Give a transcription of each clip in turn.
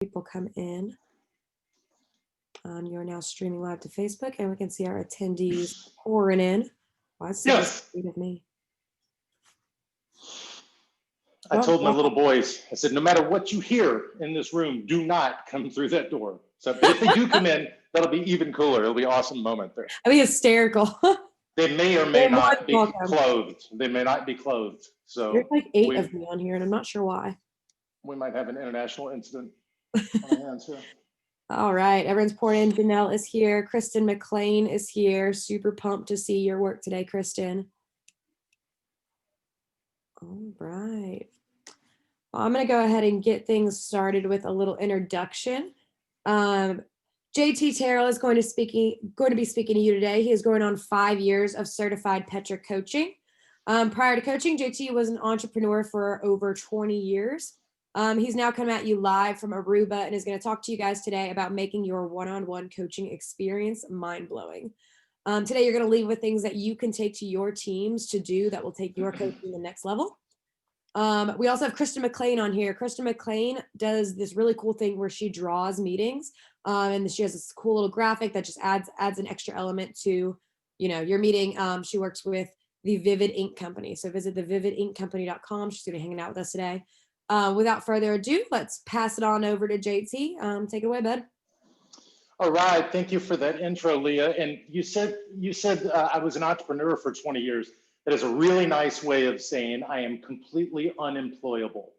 people come in. You're now streaming live to Facebook, and we can see our attendees pouring in. Why is it Yes. so of me? I told my little boys, I said, no matter what you hear in this room, do not come through that door. So if they do come in, that'll be even cooler. It'll be an awesome moment there. I mean, hysterical. They may or may not be clothed. They may not be clothed. So there's like 8 of me on here, and I'm not sure why. We might have an international incident on our hands here. All right, everyone's pouring in. Janelle is here. Kristen McLean is here. Super pumped to see your work today, Kristen. All right. Well, I'm going to go ahead and get things started with a little introduction. JT Terrell is going to be speaking to you today. He is going on 5 years of certified Petra coaching. Prior to coaching, JT was an entrepreneur for over 20 years. He's now coming at you live from Aruba and is going to talk to you guys today about making your one-on-one coaching experience mind-blowing. Today, you're going to leave with things that you can take to your teams to do that will take your coaching to the next level. We also have Kristen McLean on here. Kristen McLean does this really cool thing where she draws meetings, and she has this cool little graphic that just adds an extra element to, your meeting. She works with the Vivid Ink Company. So visit thevividinkcompany.com. She's going to be hanging out with us today. Without further ado, let's pass it on over to JT. Take it away, bud. All right. Thank you for that intro, Leah. And you said I was an entrepreneur for 20 years. That is a really nice way of saying I am completely unemployable.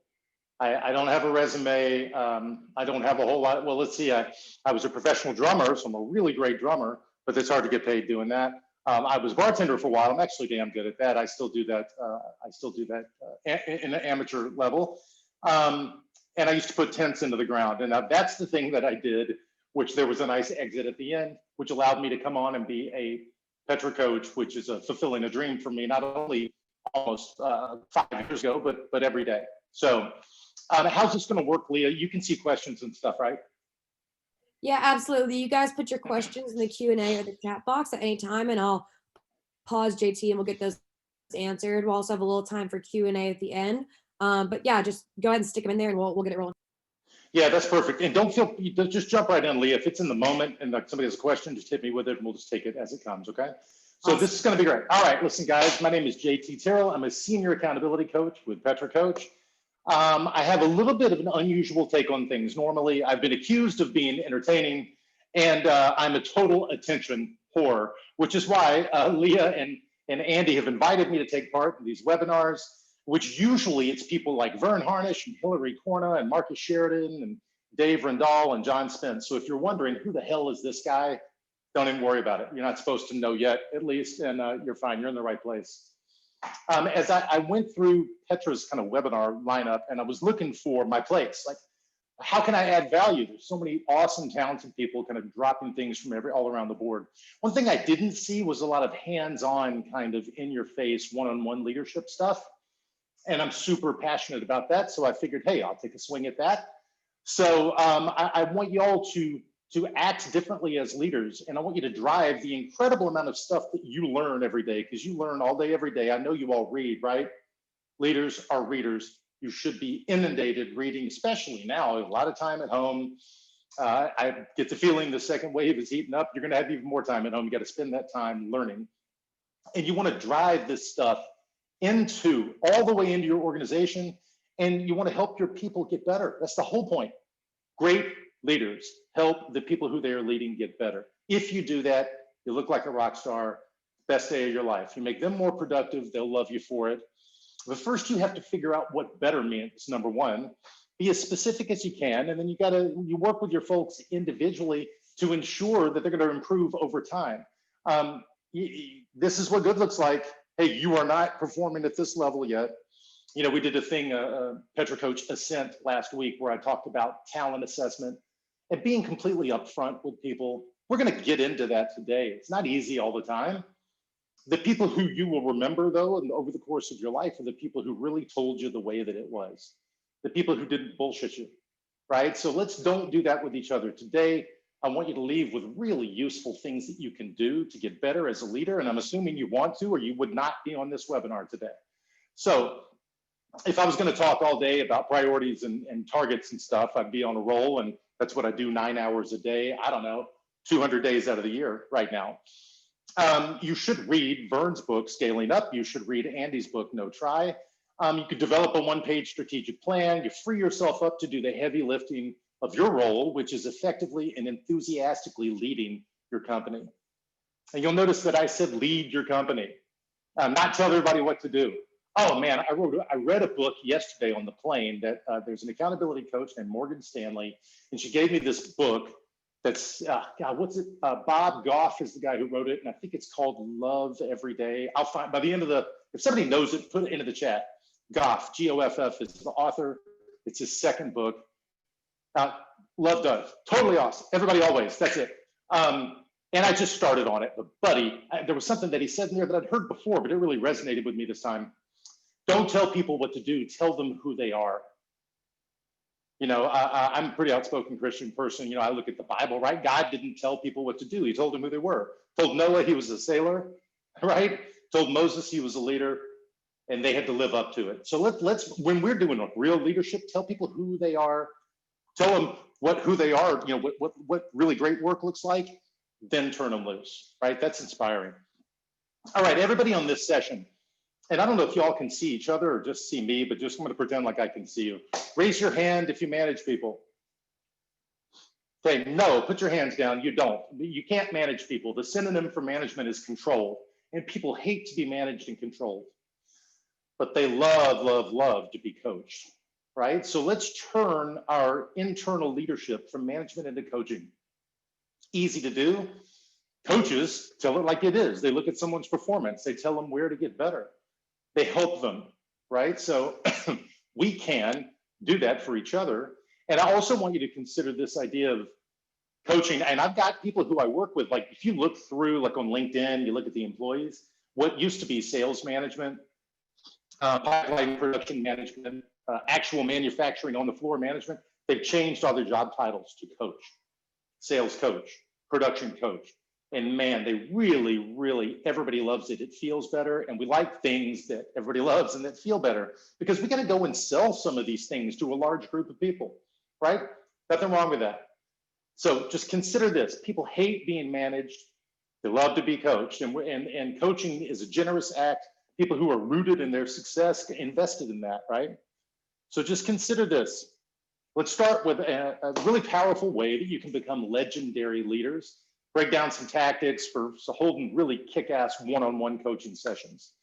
I don't have a resume. I don't have a whole lot. Well, let's see. I was a professional drummer, so I'm a really great drummer, but it's hard to get paid doing that. I was a bartender for a while. I'm actually damn good at that. I still do that. In an amateur level. And I used to put tents into the ground. And now that's the thing that I did, which there was a nice exit at the end, which allowed me to come on and be a Petra coach, which is fulfilling a dream for me, not only almost 5 years ago, but every day. So how's this going to work, Leah? You can see questions and stuff, right? Yeah, absolutely. You guys put your questions in the Q&A or the chat box at any time, and I'll pause JT and we'll get those answered. We'll also have a little time for Q&A at the end. But yeah, just go ahead and stick them in there and we'll get it rolling. Yeah, that's perfect. And just jump right in, Leah. If it's in the moment and somebody has a question, just hit me with it and we'll just take it as it comes, okay? So awesome. This is going to be great. All right, listen, guys, my name is JT Terrell. I'm a senior accountability coach with Petra Coach. I have a little bit of an unusual take on things. Normally, I've been accused of being entertaining, and I'm a total attention whore, which is why Leah and Andy have invited me to take part in these webinars, which usually it's people like Vern Harnish and Hillary Corna and Marcus Sheridan and Dave Rendall and John Spence. So if you're wondering who the hell is this guy, don't even worry about it. You're not supposed to know yet, at least, and you're fine. You're in the right place. As I went through Petra's kind of webinar lineup and I was looking for my place, like, how can I add value? There's so many awesome, talented people kind of dropping things from all around the board. One thing I didn't see was a lot of hands-on kind of in-your-face, one-on-one leadership stuff. And I'm super passionate about that. So I figured, hey, I'll take a swing at that. So I want you all to act differently as leaders. And I want you to drive the incredible amount of stuff that you learn every day, because you learn all day, every day. I know you all read, right? Leaders are readers. You should be inundated reading, especially now, a lot of time at home. I get the feeling the second wave is heating up. You're going to have even more time at home. You got to spend that time learning. And you want to drive this stuff all the way into your organization, and you want to help your people get better. That's the whole point. Great leaders help the people who they are leading get better. If you do that, you look like a rock star, best day of your life. You make them more productive, they'll love you for it. But first you have to figure out what better means, number one. Be as specific as you can, and then you work with your folks individually to ensure that they're going to improve over time. This is what good looks like. Hey, you are not performing at this level yet. We did a thing, Petra Coach Ascent last week, where I talked about talent assessment and being completely upfront with people. We're going to get into that today. It's not easy all the time. The people who you will remember, though, and over the course of your life, are the people who really told you the way that it was. The people who didn't bullshit you, right? So don't do that with each other. Today, I want you to leave with really useful things that you can do to get better as a leader. And I'm assuming you want to, or you would not be on this webinar today. So if I was going to talk all day about priorities and targets and stuff, I'd be on a roll. And that's what I do 9 hours a day. I don't know, 200 days out of the year right now. You should read Vern's book, Scaling Up. You should read Andy's book, No Try. You could develop a one-page strategic plan. You free yourself up to do the heavy lifting of your role, which is effectively and enthusiastically leading your company. And you'll notice that I said lead your company, not tell everybody what to do. Oh man, I read a book yesterday on the plane that there's an accountability coach named Morgan Stanley, and she gave me this book that's, God, what's it? Bob Goff is the guy who wrote it, and I think it's called Love Every Day. I'll find, by the end of the, if somebody knows it, put it into the chat. Goff, G-O-F-F is the author. It's his second book. Love does, totally awesome. Everybody always, that's it. And I just started on it, but buddy, there was something that he said in there that I'd heard before, but it really resonated with me this time. Don't tell people what to do, tell them who they are. You know, I'm a pretty outspoken Christian person. You know, I look at the Bible, right? God didn't tell people what to do. He told them who they were. Told Noah he was a sailor, right? Told Moses he was a leader, and they had to live up to it. So let's when we're doing real leadership, tell people who they are. Tell them who they are, you know, what really great work looks like, then turn them loose, right? That's inspiring. All right, everybody on this session, and I don't know if y'all can see each other or just see me, but just I'm gonna pretend like I can see you. Raise your hand if you manage people. Okay, no, put your hands down, you don't. You can't manage people. The synonym for management is control, and people hate to be managed and controlled, but they love, love, love to be coached, right? So let's turn our internal leadership from management into coaching. Easy to do. Coaches tell it like it is. They look at someone's performance. They tell them where to get better. They help them, right? So we can do that for each other. And I also want you to consider this idea of coaching. And I've got people who I work with, like if you look through, like on LinkedIn, you look at the employees, what used to be sales management, pipeline production management, actual manufacturing on the floor management, they've changed all their job titles to coach, sales coach, production coach. And man, they really, really, everybody loves it. It feels better. And we like things that everybody loves and that feel better because we got to go and sell some of these things to a large group of people, right? Nothing wrong with that. So just consider this. People hate being managed. They love to be coached. And coaching is a generous act. People who are rooted in their success invested in that, right? So just consider this. Let's start with a really powerful way that you can become legendary leaders. Break down some tactics for holding really kick-ass one-on-one coaching sessions.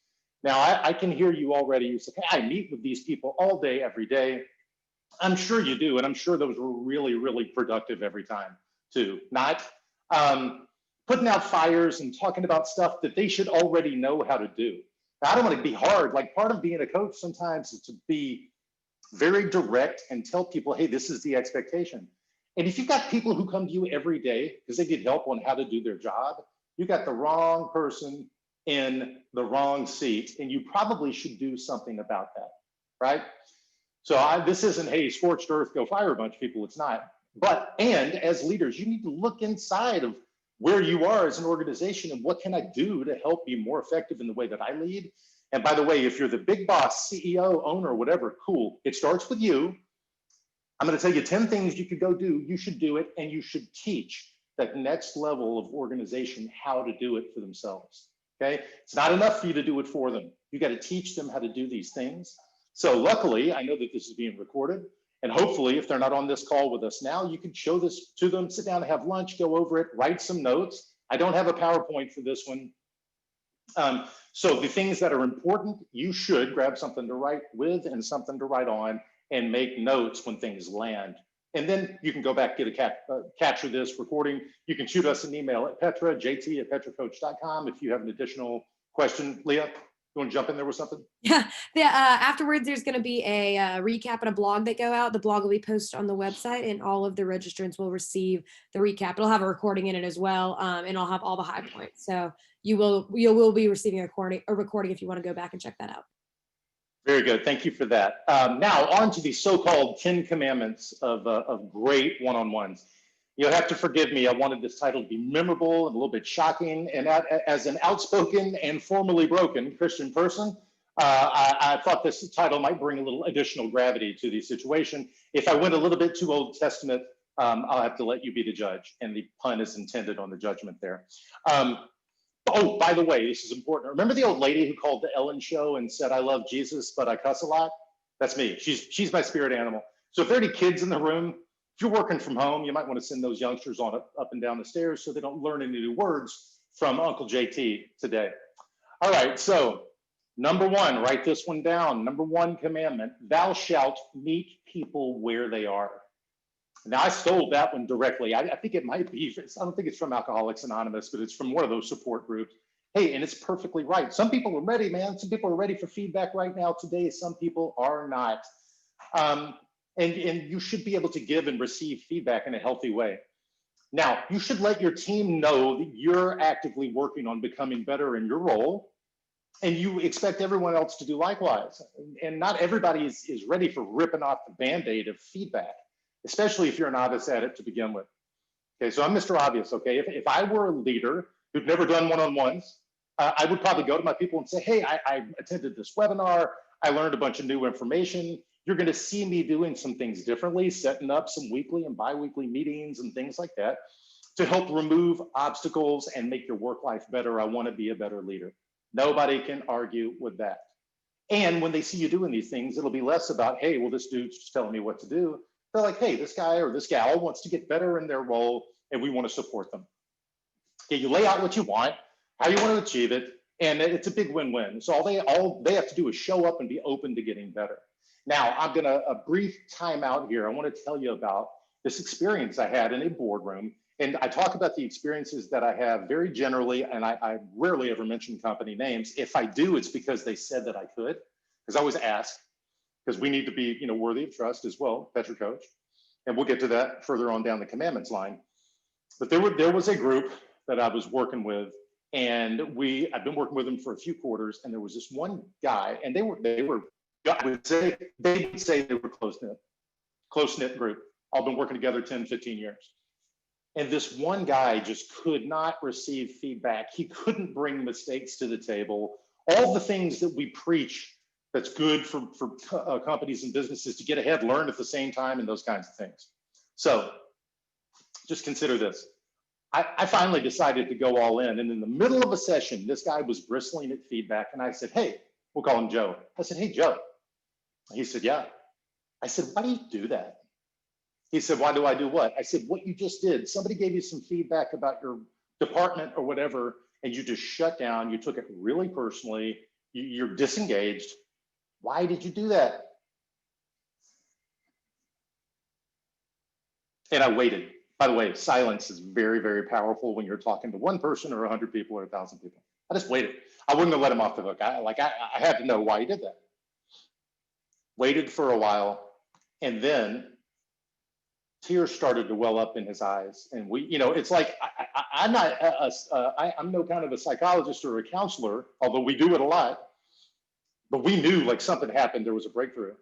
Now, I can hear you already. You say, hey, I meet with these people all day, every day. I'm sure you do, and I'm sure those were really, really productive every time, too. Not putting out fires and talking about stuff that they should already know how to do. Now, I don't want to be hard. Like, part of being a coach sometimes is to be very direct and tell people, hey, this is the expectation. And if you've got people who come to you every day because they need help on how to do their job, you got the wrong person in the wrong seat, and you probably should do something about that, right? So this isn't, hey, scorched earth, go fire a bunch of people. It's not. But, and as leaders, you need to look inside of where you are as an organization and what can I do to help be more effective in the way that I lead. And by the way, if you're the big boss, CEO, owner, whatever, cool. It starts with you. I'm going to tell you 10 things you could go do. You should do it, and you should teach that next level of organization how to do it for themselves. Okay, it's not enough for you to do it for them. You got to teach them how to do these things. So luckily, I know that this is being recorded, and hopefully, if they're not on this call with us now, you can show this to them, sit down and have lunch, go over it, write some notes. I don't have a PowerPoint for this one. So the things that are important, you should grab something to write with and something to write on, and make notes when things land. And then you can go back, get capture this recording. You can shoot us an email at Petra, jt@petracoach.com if you have an additional question. Leah, you want to jump in there with something? Yeah, afterwards there's going to be a recap and a blog that go out. The blog will be posted on the website, and all of the registrants will receive the recap. It'll have a recording in it as well, and I'll have all the high points. So you will be receiving a recording if you want to go back and check that out. Very good. Thank you for that. Now on to the so-called 10 commandments of great one-on-ones. You'll have to forgive me. I wanted this title to be memorable and a little bit shocking. And as an outspoken and formally broken Christian person, I thought this title might bring a little additional gravity to the situation. If I went a little bit too Old Testament, I'll have to let you be the judge, and the pun is intended on the judgment there. Oh, by the way, this is important. Remember the old lady who called the Ellen Show and said, "I love Jesus, but I cuss a lot"? That's me. She's my spirit animal. So if there are any kids in the room, if you're working from home, you might want to send those youngsters on up and down the stairs so they don't learn any new words from Uncle JT today. All right, so number one, write this one down. Number one commandment, thou shalt meet people where they are. Now, I stole that one directly. I think it might be, I don't think it's from Alcoholics Anonymous, but it's from one of those support groups. Hey, and it's perfectly right. Some people are ready, man. Some people are ready for feedback right now today. Some people are not. And you should be able to give and receive feedback in a healthy way. Now, you should let your team know that you're actively working on becoming better in your role, and you expect everyone else to do likewise. And not everybody is ready for ripping off the Band-Aid of feedback, especially if you're an novice at it to begin with. Okay, so I'm Mr. Obvious, okay? If I were a leader who'd never done one-on-ones, I would probably go to my people and say, hey, I attended this webinar, I learned a bunch of new information. You're gonna see me doing some things differently, setting up some weekly and bi-weekly meetings and things like that to help remove obstacles and make your work life better. I wanna be a better leader. Nobody can argue with that. And when they see you doing these things, it'll be less about, hey, well, this dude's just telling me what to do. They're like, hey, this guy or this gal wants to get better in their role, and we want to support them. Okay, you lay out what you want, how you want to achieve it, and it's a big win-win. So all they have to do is show up and be open to getting better. Now, I'm gonna a brief timeout here. I want to tell you about this experience I had in a boardroom. And I talk about the experiences that I have very generally, and I rarely ever mention company names. If I do, it's because they said that I could, because I was asked, because we need to be, worthy of trust as well, Petra coach. And we'll get to that further on down the commandments line. But there was a group that I was working with, and I've been working with them for a few quarters, and there was this one guy, and they were I would say they were close-knit group. All been working together 10, 15 years. And this one guy just could not receive feedback. He couldn't bring mistakes to the table. All the things that we preach that's good for companies and businesses to get ahead, learn at the same time, and those kinds of things. So just consider this. I finally decided to go all in. And in the middle of a session, this guy was bristling at feedback. And I said, hey, we'll call him Joe. I said, hey, Joe. He said, yeah. I said, why do you do that? He said, why do I do what? I said, what you just did. Somebody gave you some feedback about your department or whatever, and you just shut down. You took it really personally. You're disengaged. Why did you do that? And I waited. By the way, silence is very, very powerful when you're talking to one person or 100 people or 1,000 people. I just waited. I wouldn't have let him off the hook. I had to know why he did that. Waited for a while, and then tears started to well up in his eyes. And it's like, I'm no kind of a psychologist or a counselor, although we do it a lot, but we knew like something happened, there was a breakthrough.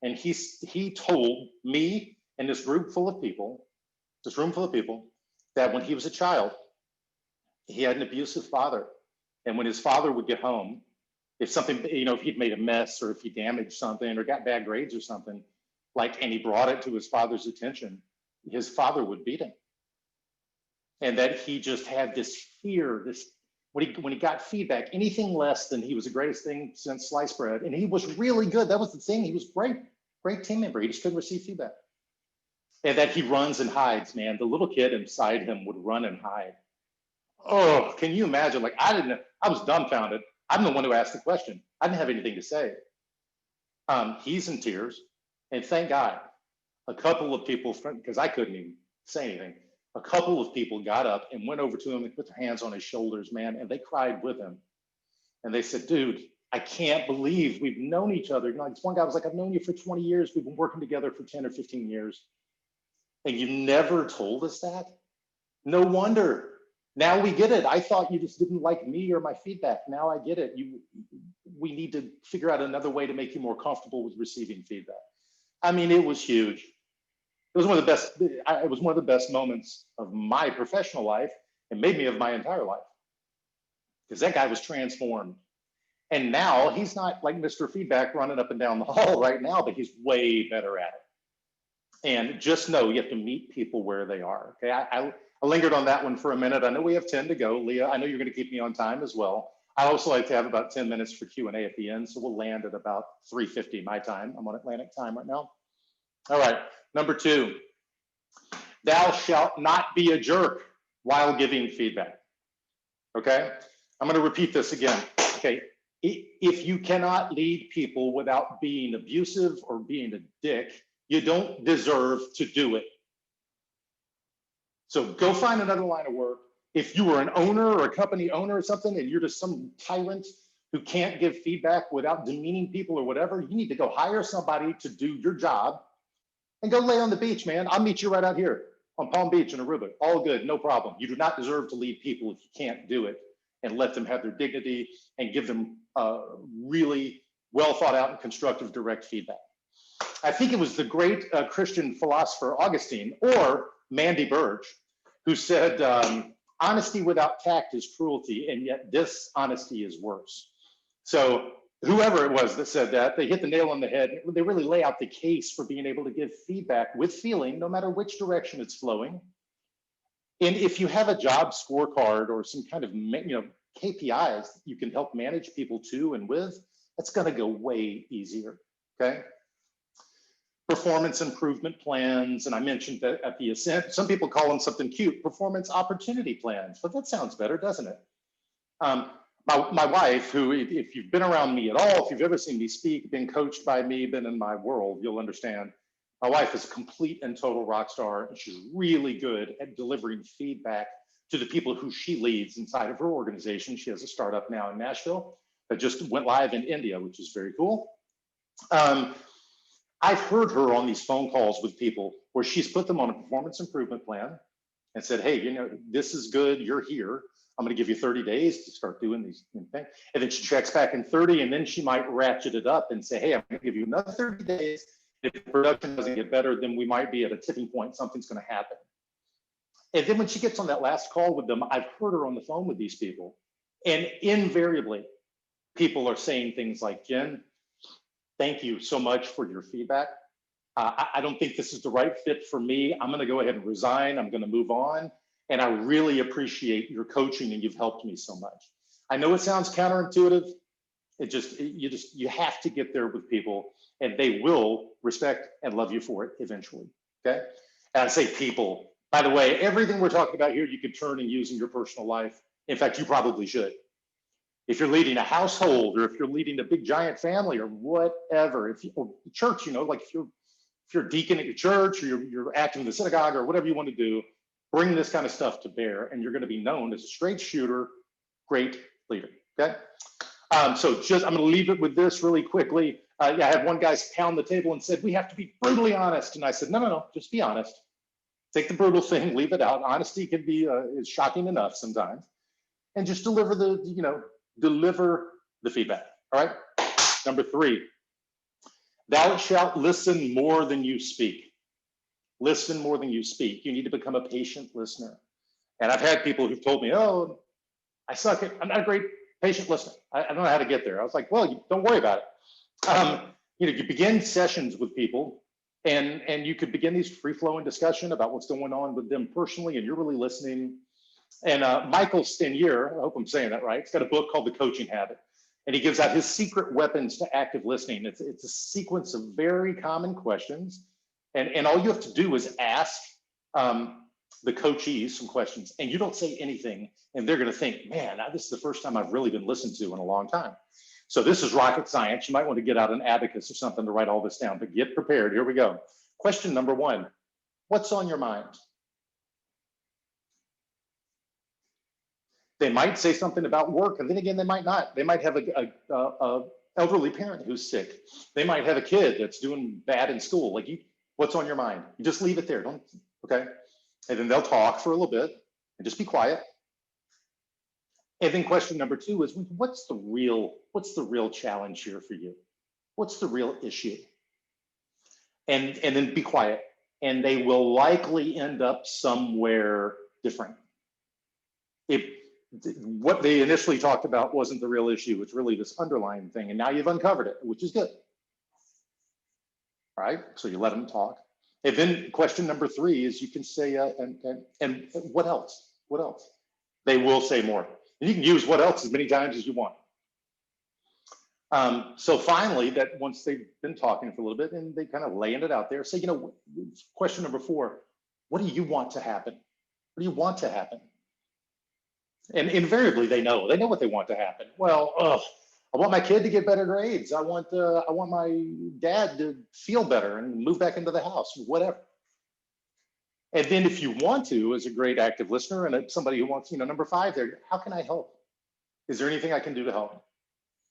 And he told me and this room full of people, that when he was a child, he had an abusive father. And when his father would get home, if something, if he'd made a mess or if he damaged something or got bad grades or something, and he brought it to his father's attention, his father would beat him. And that he just had this fear, when he got feedback, anything less than he was the greatest thing since sliced bread. And he was really good. That was the thing. He was great team member. He just couldn't receive feedback. And that he runs and hides, man. The little kid inside him would run and hide. Oh, can you imagine? I was dumbfounded. I'm the one who asked the question. I didn't have anything to say. He's in tears. And thank God, a couple of people, because I couldn't even say anything, a couple of people got up and went over to him and put their hands on his shoulders, man, and they cried with him. And they said, dude, I can't believe we've known each other. This one guy was like, I've known you for 20 years. We've been working together for 10 or 15 years. And you never told us that? No wonder. Now we get it. I thought you just didn't like me or my feedback. Now I get it. We need to figure out another way to make you more comfortable with receiving feedback. I mean, it was huge. It was one of the best moments of my professional life and maybe of my entire life, because that guy was transformed. And now he's not like Mr. Feedback running up and down the hall right now, but he's way better at it. And just know you have to meet people where they are. Okay, I lingered on that one for a minute. I know we have 10 to go. Leah, I know you're going to keep me on time as well. I also like to have about 10 minutes for Q&A at the end, so we'll land at about 3:50 my time. I'm on Atlantic time right now. All right, number 2, thou shalt not be a jerk while giving feedback. Okay, I'm going to repeat this again. Okay, if you cannot lead people without being abusive or being a dick, you don't deserve to do it. So go find another line of work. If you were an owner or a company owner or something, and you're just some tyrant who can't give feedback without demeaning people or whatever, you need to go hire somebody to do your job and go lay on the beach, man. I'll meet you right out here on Palm Beach in Aruba. All good, no problem. You do not deserve to lead people if you can't do it, and let them have their dignity and give them really well thought out and constructive direct feedback. I think it was the great Christian philosopher Augustine or Mandy Burge who said, honesty without tact is cruelty, and yet dishonesty is worse. So whoever it was that said that, they hit the nail on the head. They really lay out the case for being able to give feedback with feeling, no matter which direction it's flowing. And if you have a job scorecard or some kind of KPIs that you can help manage people to and with, that's going to go way easier. Okay. Performance improvement plans, and I mentioned that at the Ascent, some people call them something cute, performance opportunity plans, but that sounds better, doesn't it? My wife, who, if you've been around me at all, if you've ever seen me speak, been coached by me, been in my world, you'll understand. My wife is a complete and total rock star, and she's really good at delivering feedback to the people who she leads inside of her organization. She has a startup now in Nashville that just went live in India, which is very cool. I've heard her on these phone calls with people where she's put them on a performance improvement plan and said, hey, this is good, you're here. I'm going to give you 30 days to start doing these things. And then she checks back in 30, and then she might ratchet it up and say, hey, I'm going to give you another 30 days. If the production doesn't get better, then we might be at a tipping point. Something's going to happen. And then when she gets on that last call with them, I've heard her on the phone with these people. And invariably, people are saying things like, Jen, thank you so much for your feedback. I don't think this is the right fit for me. I'm going to go ahead and resign. I'm going to move on. And I really appreciate your coaching, and you've helped me so much. I know it sounds counterintuitive. You have to get there with people, and they will respect and love you for it eventually. Okay. And I say people, by the way, everything we're talking about here, you could turn and use in your personal life. In fact, you probably should. If you're leading a household, or if you're leading a big giant family, or whatever, or church, like if you're a deacon at your church, or you're acting in the synagogue, or whatever you want to do, bring this kind of stuff to bear, and you're going to be known as a straight shooter, great leader. Okay. So I'm going to leave it with this really quickly. I had one guy pound the table and said, we have to be brutally honest. And I said, no, just be honest. Take the brutal thing, leave it out. Honesty can be is shocking enough sometimes. And just deliver the feedback. All right. Number 3, thou shalt listen more than you speak. Listen more than you speak. You need to become a patient listener. And I've had people who've told me, oh, I suck at, I'm not a great patient listener. I don't know how to get there. I was like, well, don't worry about it. You begin sessions with people, and you could begin these free-flowing discussion about what's going on with them personally, and you're really listening. And Michael Stenier, I hope I'm saying that right, he's got a book called The Coaching Habit, and he gives out his secret weapons to active listening. It's a sequence of very common questions, and all you have to do is ask the coachees some questions, and you don't say anything, and they're going to think, man, this is the first time I've really been listened to in a long time. So this is rocket science. You might want to get out an abacus or something to write all this down, but get prepared. Here we go. Question number 1, what's on your mind? They might say something about work, and then again, they might not. They might have a elderly parent who's sick. They might have a kid that's doing bad in school. What's on your mind? You just leave it there. Okay. And then they'll talk for a little bit and just be quiet. And then question number 2 is, what's the real challenge here for you? What's the real issue? And then be quiet. And they will likely end up somewhere different. what they initially talked about wasn't the real issue. It's really this underlying thing. And now you've uncovered it, which is good. Right? So you let them talk. And then question number 3 is you can say, and what else? What else? They will say more. And you can use what else as many times as you want. So finally, that once they've been talking for a little bit and they kind of laying it out there, say, question number 4, what do you want to happen? What do you want to happen? And invariably they know what they want to happen. Well, I want my kid to get better grades. I want my dad to feel better and move back into the house, whatever. And then if you want to, as a great active listener and somebody who wants, number 5 there, how can I help? Is there anything I can do to help?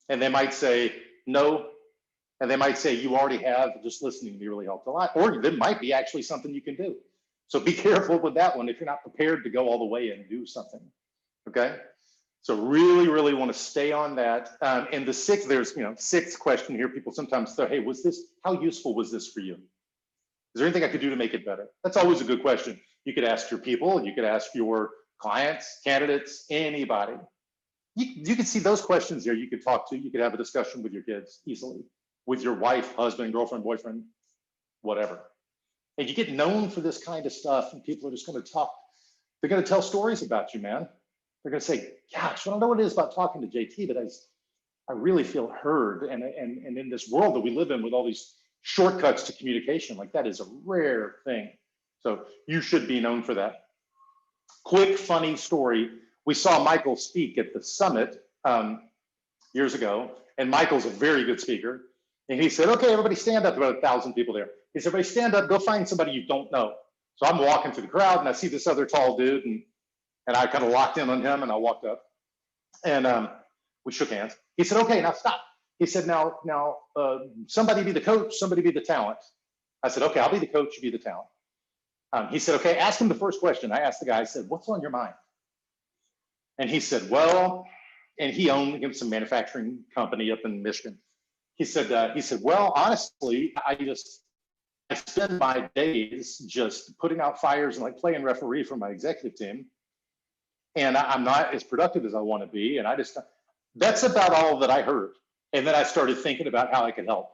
And they might say, no. And they might say, you already have, just listening to me really helped a lot. Or there might be actually something you can do. So be careful with that one if you're not prepared to go all the way and do something, okay? So really, really want to stay on that. And the 6th, there's, 6th question here. People sometimes say, hey, how useful was this for you? Is there anything I could do to make it better? That's always a good question. You could ask your people, you could ask your clients, candidates, anybody. You can see those questions there. You could talk to, you could have a discussion with your kids easily, with your wife, husband, girlfriend, boyfriend, whatever. And you get known for this kind of stuff and people are just going to talk. They're going to tell stories about you, man. They're going to say, gosh, I don't know what it is about talking to JT, but I really feel heard. And in this world that we live in with all these shortcuts to communication, like that is a rare thing. So you should be known for that. Quick, funny story. We saw Michael speak at the summit years ago, and Michael's a very good speaker. And he said, okay, everybody stand up, about 1,000 people there. He said, everybody stand up, go find somebody you don't know. So I'm walking through the crowd and I see this other tall dude and I kind of locked in on him and I walked up and we shook hands. He said, okay, now stop. He said, now somebody be the coach, somebody be the talent. I said, okay, I'll be the coach, you be the talent. He said, okay, ask him the first question. I asked the guy, I said, what's on your mind? And he said, well, and he owned some manufacturing company up in Michigan. He said, well, honestly, I spend my days just putting out fires and like playing referee for my executive team. And I'm not as productive as I want to be. And that's about all that I heard. And then I started thinking about how I could help.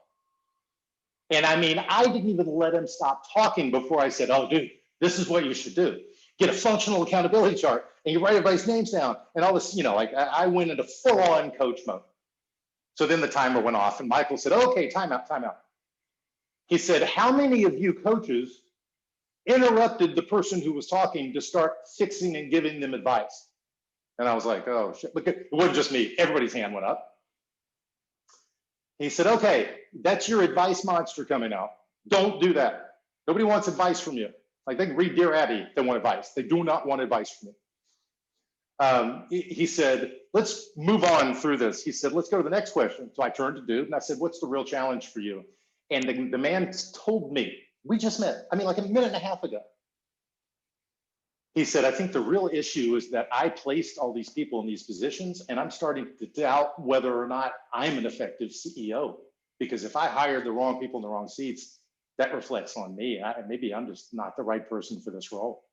And I mean, I didn't even let him stop talking before I said, oh, dude, this is what you should do. Get a functional accountability chart and you write everybody's names down and all this, like I went into full on coach mode. So then the timer went off and Michael said, okay, time out. He said, how many of you coaches interrupted the person who was talking to start fixing and giving them advice? And I was like, oh shit, look, it wasn't just me, everybody's hand went up. He said, okay, that's your advice monster coming out. Don't do that. Nobody wants advice from you. Like they can read Dear Abby, they want advice. They do not want advice from you. He said, let's move on through this. He said, let's go to the next question. So I turned to dude and I said, what's the real challenge for you? And the man told me, we just met, like a minute and a half ago. He said, I think the real issue is that I placed all these people in these positions and I'm starting to doubt whether or not I'm an effective CEO. Because if I hired the wrong people in the wrong seats, that reflects on me. Maybe I'm just not the right person for this role.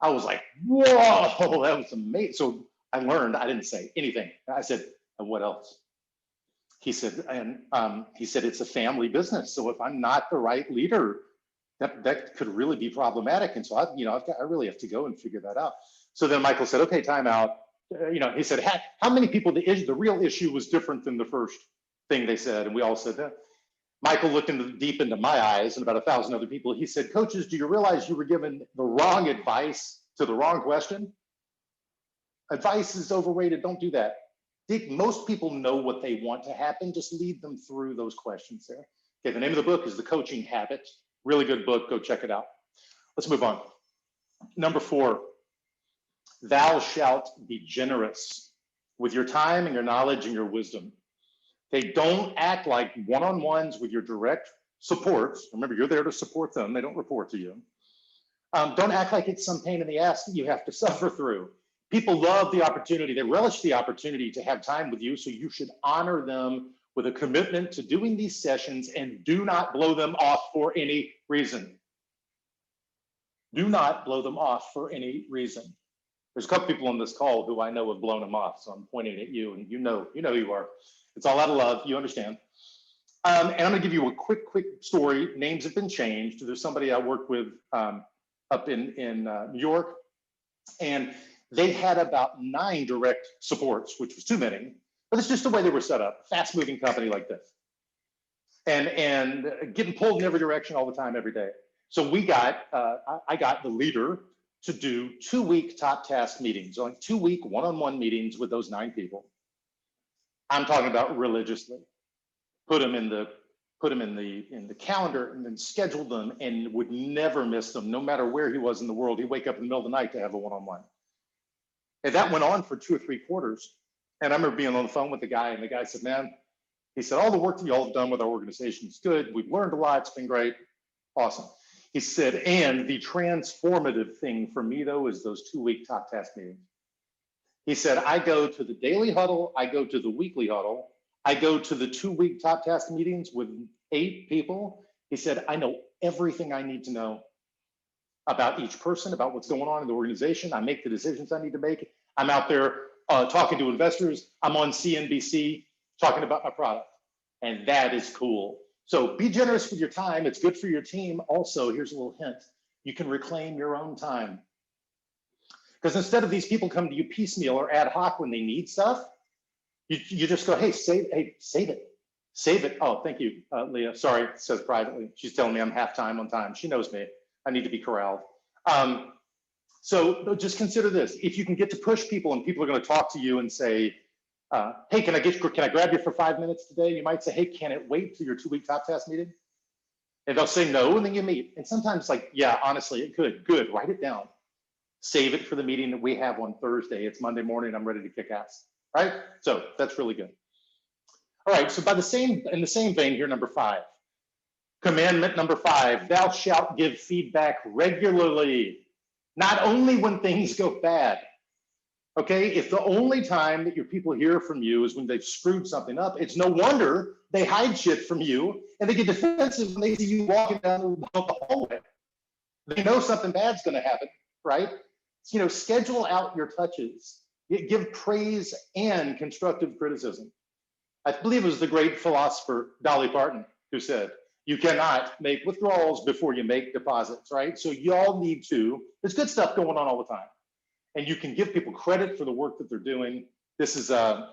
I was like, whoa, that was amazing. So I learned, I didn't say anything. I said, and what else? He said, it's a family business. So if I'm not the right leader, that could really be problematic. And so I really have to go and figure that out. So then Michael said, okay, time out. He said, how many people, the real issue was different than the first thing they said. And we all said that. Michael looked deep into my eyes and about 1,000 other people. He said, coaches, do you realize you were given the wrong advice to the wrong question? Advice is overrated. Don't do that. Most people know what they want to happen. Just lead them through those questions there. Okay, the name of the book is The Coaching Habit. Really good book. Go check it out. Let's move on. Number 4, thou shalt be generous with your time and your knowledge and your wisdom. They don't act like one-on-ones with your direct supports. Remember, you're there to support them. They don't report to you. Don't act like it's some pain in the ass that you have to suffer through. People love the opportunity. They relish the opportunity to have time with you. So you should honor them with a commitment to doing these sessions and do not blow them off for any reason. Do not blow them off for any reason. There's a couple people on this call who I know have blown them off, so I'm pointing at you, and you know who you are. It's all out of love, you understand. And I'm gonna give you a quick story. Names have been changed. There's somebody I worked with up in New York, and they had about 9 direct supports, which was too many, but it's just the way they were set up. Fast moving company like this. And getting pulled in every direction all the time, every day. So we got, I got the leader to do 2-week top task meetings, like 2-week one-on-one meetings with those 9 people. I'm talking about religiously. Put them in the calendar and then scheduled them and would never miss them, no matter where he was in the world. He'd wake up in the middle of the night to have a one-on-one. And that went on for 2 or 3 quarters. And I remember being on the phone with the guy, and the guy said, man, he said, all the work that y'all have done with our organization is good. We've learned a lot. It's been great. Awesome. He said, and the transformative thing for me, though, is those 2-week top task meetings. He said, I go to the daily huddle. I go to the weekly huddle. I go to the 2-week top task meetings with 8 people. He said, I know everything I need to know about each person, about what's going on in the organization. I make the decisions I need to make. I'm out there talking to investors. I'm on CNBC talking about my product. And that is cool. So be generous with your time. It's good for your team. Also, here's a little hint. You can reclaim your own time. Because instead of these people coming to you piecemeal or ad hoc when they need stuff, you just go, hey, save it. Oh, thank you, Leah. Sorry, it says privately. She's telling me I'm half time on time. She knows me. I need to be corralled. So just consider this. If you can get to push people and people are going to talk to you and say, hey, can I grab you for 5 minutes today? You might say, hey, can it wait till your 2-week top task meeting? And they'll say no, and then you meet. And sometimes like, yeah, honestly, it could. Good, write it down. Save it for the meeting that we have on Thursday. It's Monday morning, I'm ready to kick ass, right? So that's really good. All right, so in the same vein here, number 5. Commandment number 5, thou shalt give feedback regularly, not only when things go bad. Okay, if the only time that your people hear from you is when they've screwed something up, it's no wonder they hide shit from you and they get defensive when they see you walking down the hallway. They know something bad's gonna happen, right? So, schedule out your touches. Give praise and constructive criticism. I believe it was the great philosopher Dolly Parton who said, you cannot make withdrawals before you make deposits, right? So y'all need to, there's good stuff going on all the time. And you can give people credit for the work that they're doing. This is a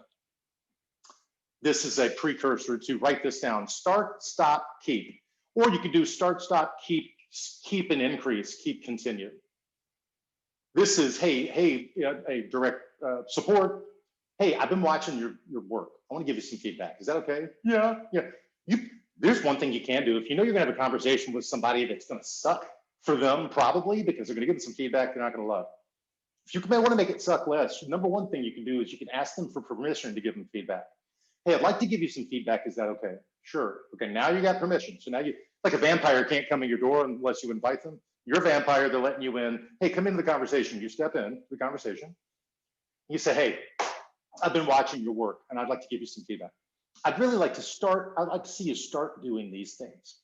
precursor to write this down. Start, stop, keep. Or you could do start, stop, keep and increase, keep, continue. This is, hey, direct support. Hey, I've been watching your work. I want to give you some feedback. Is that okay? Yeah. There's one thing you can do. If you know you're going to have a conversation with somebody that's going to suck for them, probably because they're going to give them some feedback they're not going to love. If you may want to make it suck less, number one thing you can do is you can ask them for permission to give them feedback. Hey, I'd like to give you some feedback. Is that okay? Sure. Okay, now you got permission. So now like a vampire can't come in your door unless you invite them. You're a vampire, they're letting you in. Hey, come into the conversation. You step in the conversation. You say, hey, I've been watching your work and I'd like to give you some feedback. I'd like to see you start doing these things.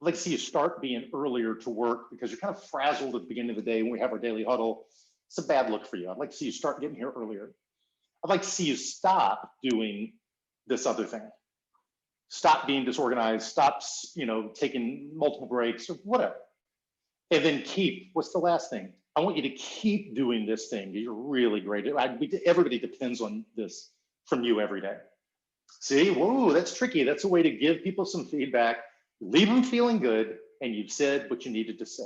I'd like to see you start being earlier to work because you're kind of frazzled at the beginning of the day when we have our daily huddle. It's a bad look for you. I'd like to see you start getting here earlier. I'd like to see you stop doing this other thing. Stop being disorganized, stop, taking multiple breaks or whatever. And then keep, what's the last thing? I want you to keep doing this thing. You're really great. Everybody depends on this from you every day. See, whoa, that's tricky. That's a way to give people some feedback, leave them feeling good, and you've said what you needed to say,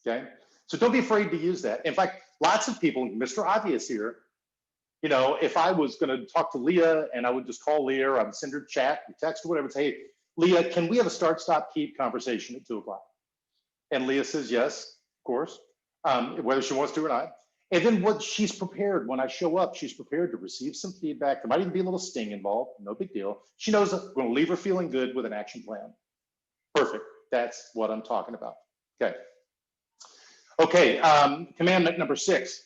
okay? So don't be afraid to use that. In fact, lots of people, Mr. Obvious here, if I was gonna talk to Leah and I would just call Leah or I would send her chat, text or whatever, say, hey, Leah, can we have a start, stop, keep conversation at 2 o'clock? And Leah says, yes, of course, whether she wants to or not. And then what she's prepared, when I show up, she's prepared to receive some feedback. There might even be a little sting involved, no big deal. She knows that we're gonna leave her feeling good with an action plan. Perfect, that's what I'm talking about, okay. Okay, commandment number 6,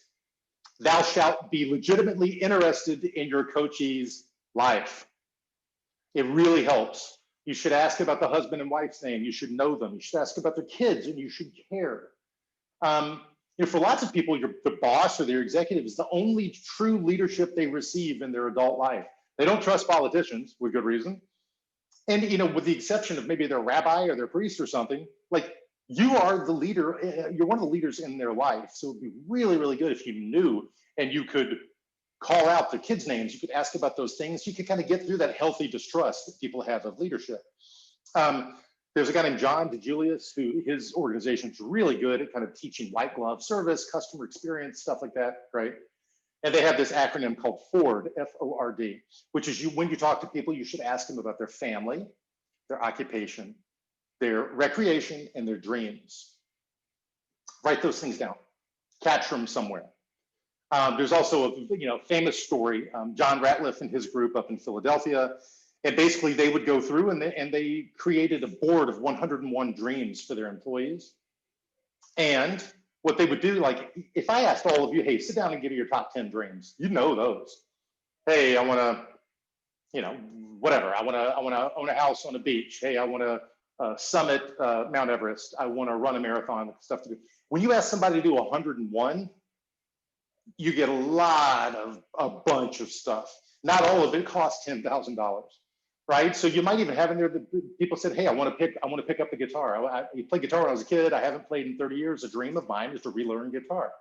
thou shalt be legitimately interested in your coachee's life. It really helps. You should ask about the husband and wife's name. You should know them. You should ask about their kids and you should care. For lots of people, the boss or their executive is the only true leadership they receive in their adult life. They don't trust politicians with good reason. And, with the exception of maybe their rabbi or their priest or something, like, you are the leader, you're one of the leaders in their life. So it'd be really, really good if you knew and you could call out the kids' names. You could ask about those things. You could kind of get through that healthy distrust that people have of leadership. There's a guy named John DeJulius who his organization is really good at kind of teaching white glove service, customer experience, stuff like that, right? And they have this acronym called FORD, F-O-R-D, which is when you talk to people, you should ask them about their family, their occupation, their recreation, and their dreams. Write those things down, capture them somewhere. There's also a famous story, John Ratliff and his group up in Philadelphia, and basically they would go through and they created a board of 101 dreams for their employees. And what they would do, like if I asked all of you, hey, sit down and give me your top 10 dreams, you know those. Hey, I want to, whatever. I want to own a house on a beach. Hey, I want to summit Mount Everest. I want to run a marathon, stuff to do. When you ask somebody to do 101, you get a bunch of stuff. Not all of it costs $10,000, right? So you might even have in there the people said, hey, I want to pick up the guitar. I played guitar when I was a kid. I haven't played in 30 years. A dream of mine is to relearn guitar.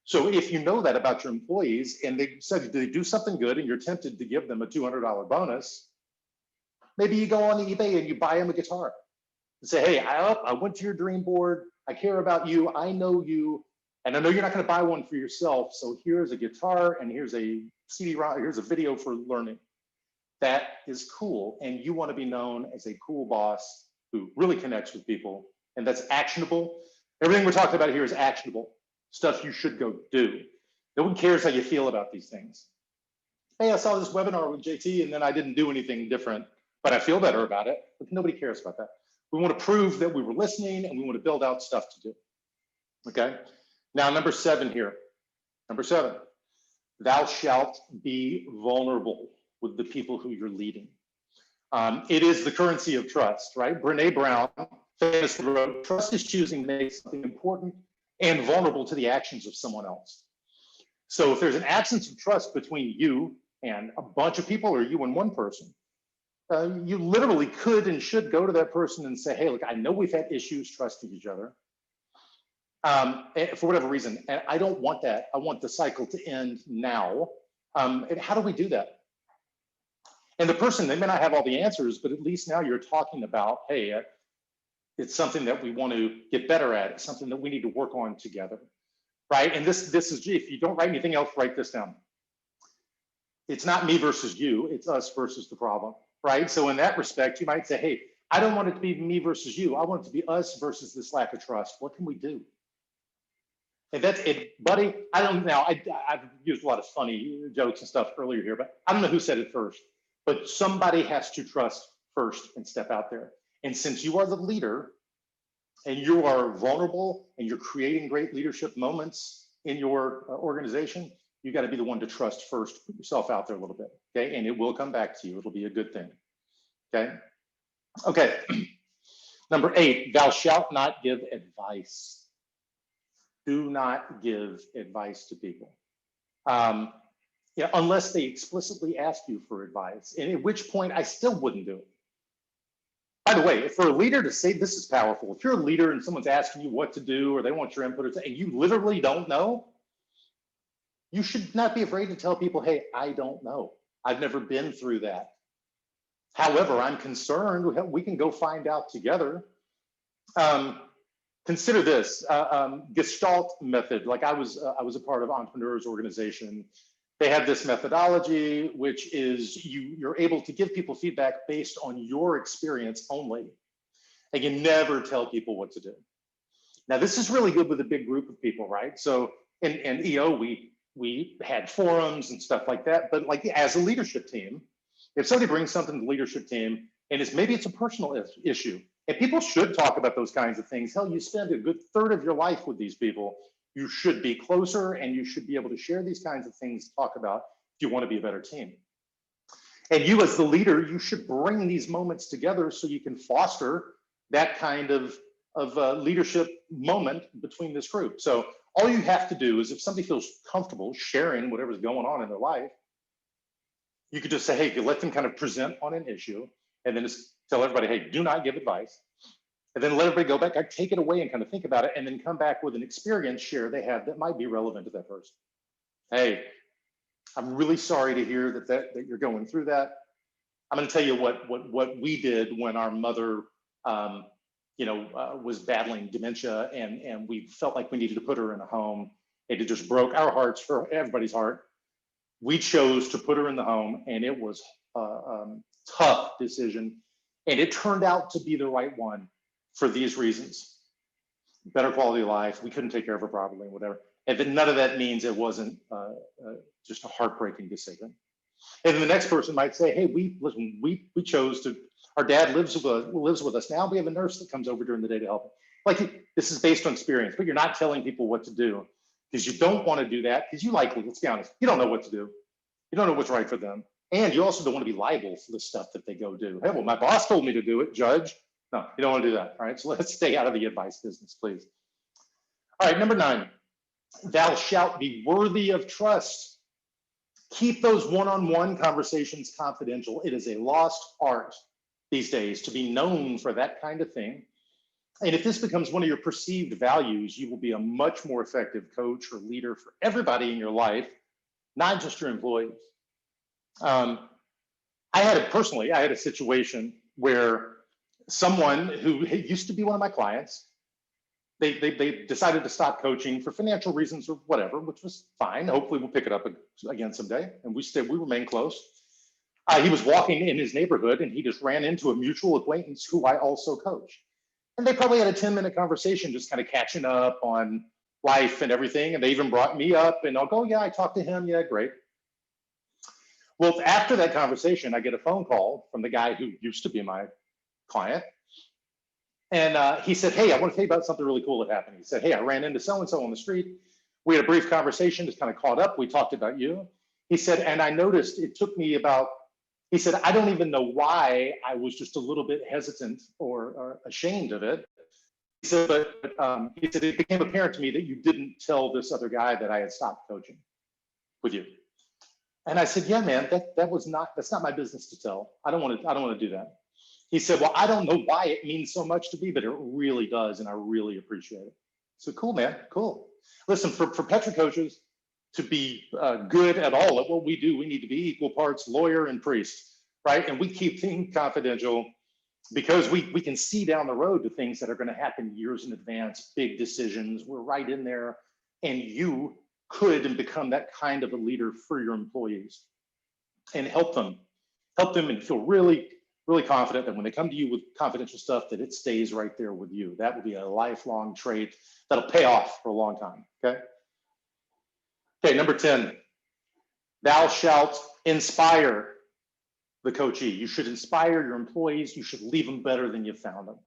So if you know that about your employees and they said they do something good and you're tempted to give them a $200 bonus, maybe you go on eBay and you buy them a guitar and say, hey, I went to your dream board. I care about you. I know you. And I know you're not going to buy one for yourself. So here's a guitar and here's a CD-ROM, here's a video for learning. That is cool. And you want to be known as a cool boss who really connects with people. And that's actionable. Everything we're talking about here is actionable. Stuff you should go do. No one cares how you feel about these things. Hey, I saw this webinar with JT and then I didn't do anything different, but I feel better about it. But nobody cares about that. We want to prove that we were listening and we want to build out stuff to do. Okay. Now, number 7 here. Number 7, thou shalt be vulnerable with the people who you're leading. It is the currency of trust, right? Brene Brown famously wrote, trust is choosing to make something important and vulnerable to the actions of someone else. So if there's an absence of trust between you and a bunch of people or you and one person, you literally could and should go to that person and say, hey, look, I know we've had issues trusting each other. For whatever reason, and I don't want that. I want the cycle to end now. And how do we do that? And the person, they may not have all the answers, but at least now you're talking about, hey, it's something that we want to get better at. It's something that we need to work on together, right? And this is, if you don't write anything else, write this down. It's not me versus you, it's us versus the problem, right? So in that respect, you might say, hey, I don't want it to be me versus you. I want it to be us versus this lack of trust. What can we do? And that's it, buddy. I don't know. I've used a lot of funny jokes and stuff earlier here, but I don't know who said it first. But somebody has to trust first and step out there. And since you are the leader and you are vulnerable and you're creating great leadership moments in your organization, you got to be the one to trust first. Put yourself out there a little bit, okay? And it will come back to you. It'll be a good thing, okay? Okay. Number 8, thou shalt not give advice. Do not give advice to people. Unless they explicitly ask you for advice, and at which point I still wouldn't do it. By the way, for a leader to say this is powerful, if you're a leader and someone's asking you what to do or they want your input and you literally don't know, you should not be afraid to tell people, hey, I don't know. I've never been through that. However, I'm concerned. We can go find out together. Consider this Gestalt method. Like I was a part of Entrepreneurs Organization. They have this methodology, which is you're able to give people feedback based on your experience only. And you never tell people what to do. Now, this is really good with a big group of people, right? So in EO, we had forums and stuff like that. But like as a leadership team, if somebody brings something to the leadership team, and maybe it's a personal issue, and people should talk about those kinds of things. Hell, you spend a good third of your life with these people. You should be closer and you should be able to share these kinds of things, talk about if you want to be a better team. And you as the leader, you should bring these moments together so you can foster that kind of leadership moment between this group. So All you have to do is if somebody feels comfortable sharing whatever's going on in their life, you could just say, hey, you let them kind of present on an issue and then just tell everybody, hey, do not give advice. And then let everybody go back, take it away and kind of think about it and then come back with an experience share they have that might be relevant to that person. Hey, I'm really sorry to hear that you're going through that. I'm going to tell you what we did when our mother, was battling dementia, and we felt like we needed to put her in a home. It just broke our hearts, for everybody's heart. We chose to put her in the home, and it was a tough decision, and it turned out to be the right one for these reasons: better quality of life. We couldn't take care of her properly, and whatever. And then none of that means it wasn't just a heartbreaking decision. And then the next person might say, hey, we chose to, our dad lives with us now. We have a nurse that comes over during the day to help him. Like, this is based on experience, but you're not telling people what to do because you don't want to do that because you likely, let's be honest, you don't know what to do. You don't know what's right for them. And you also don't want to be liable for the stuff that they go do. Hey, well, my boss told me to do it, judge. No, you don't want to do that. All right, so let's stay out of the advice business, please. All right, number 9, thou shalt be worthy of trust. Keep those one-on-one conversations confidential. It is a lost art these days to be known for that kind of thing. And if this becomes one of your perceived values, you will be a much more effective coach or leader for everybody in your life, not just your employees. I had a situation where someone who used to be one of my clients, they decided to stop coaching for financial reasons or whatever, which was fine. Hopefully we'll pick it up again someday. And we remain close. He was walking in his neighborhood and he just ran into a mutual acquaintance who I also coach. And they probably had a 10-minute conversation, just kind of catching up on life and everything. And they even brought me up and I'll go, yeah, I talked to him. Yeah, great. Well, after that conversation, I get a phone call from the guy who used to be my client. And he said, hey, I want to tell you about something really cool that happened. He said, hey, I ran into so-and-so on the street. We had a brief conversation, just kind of caught up. We talked about you. He said, and I noticed it took me he said, I don't even know why I was just a little bit hesitant or ashamed of it. He said, but he said, it became apparent to me that you didn't tell this other guy that I had stopped coaching with you. And I said, yeah, man, that's not my business to tell. I don't want to do that. He said, well, I don't know why it means so much to me, but it really does, and I really appreciate it. So cool, man, cool. Listen, for Petra coaches to be good at all at what we do, we need to be equal parts lawyer and priest, right? And we keep things confidential because we can see down the road to things that are going to happen years in advance, big decisions. We're right in there, and you could become that kind of a leader for your employees and help them and feel really confident that when they come to you with confidential stuff, that it stays right there with you. That will be a lifelong trait that'll pay off for a long time, okay? Okay, number 10, thou shalt inspire the coachee. You should inspire your employees. You should leave them better than you found them.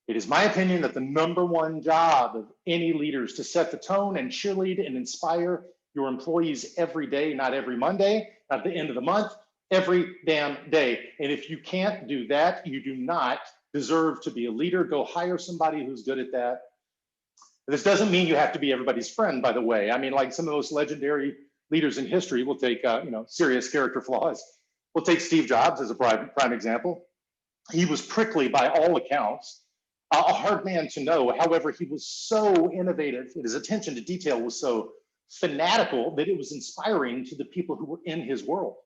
It is my opinion that the number 1 job of any leader is to set the tone and cheerlead and inspire your employees every day, not every Monday, not at the end of the month, every damn day. And if you can't do that, you do not deserve to be a leader. Go hire somebody who's good at that. This doesn't mean you have to be everybody's friend, by the way. I mean, like some of the most legendary leaders in history will take, serious character flaws. We'll take Steve Jobs as a prime example. He was prickly by all accounts, a hard man to know. However, he was so innovative, and his attention to detail was so fanatical that it was inspiring to the people who were in his world.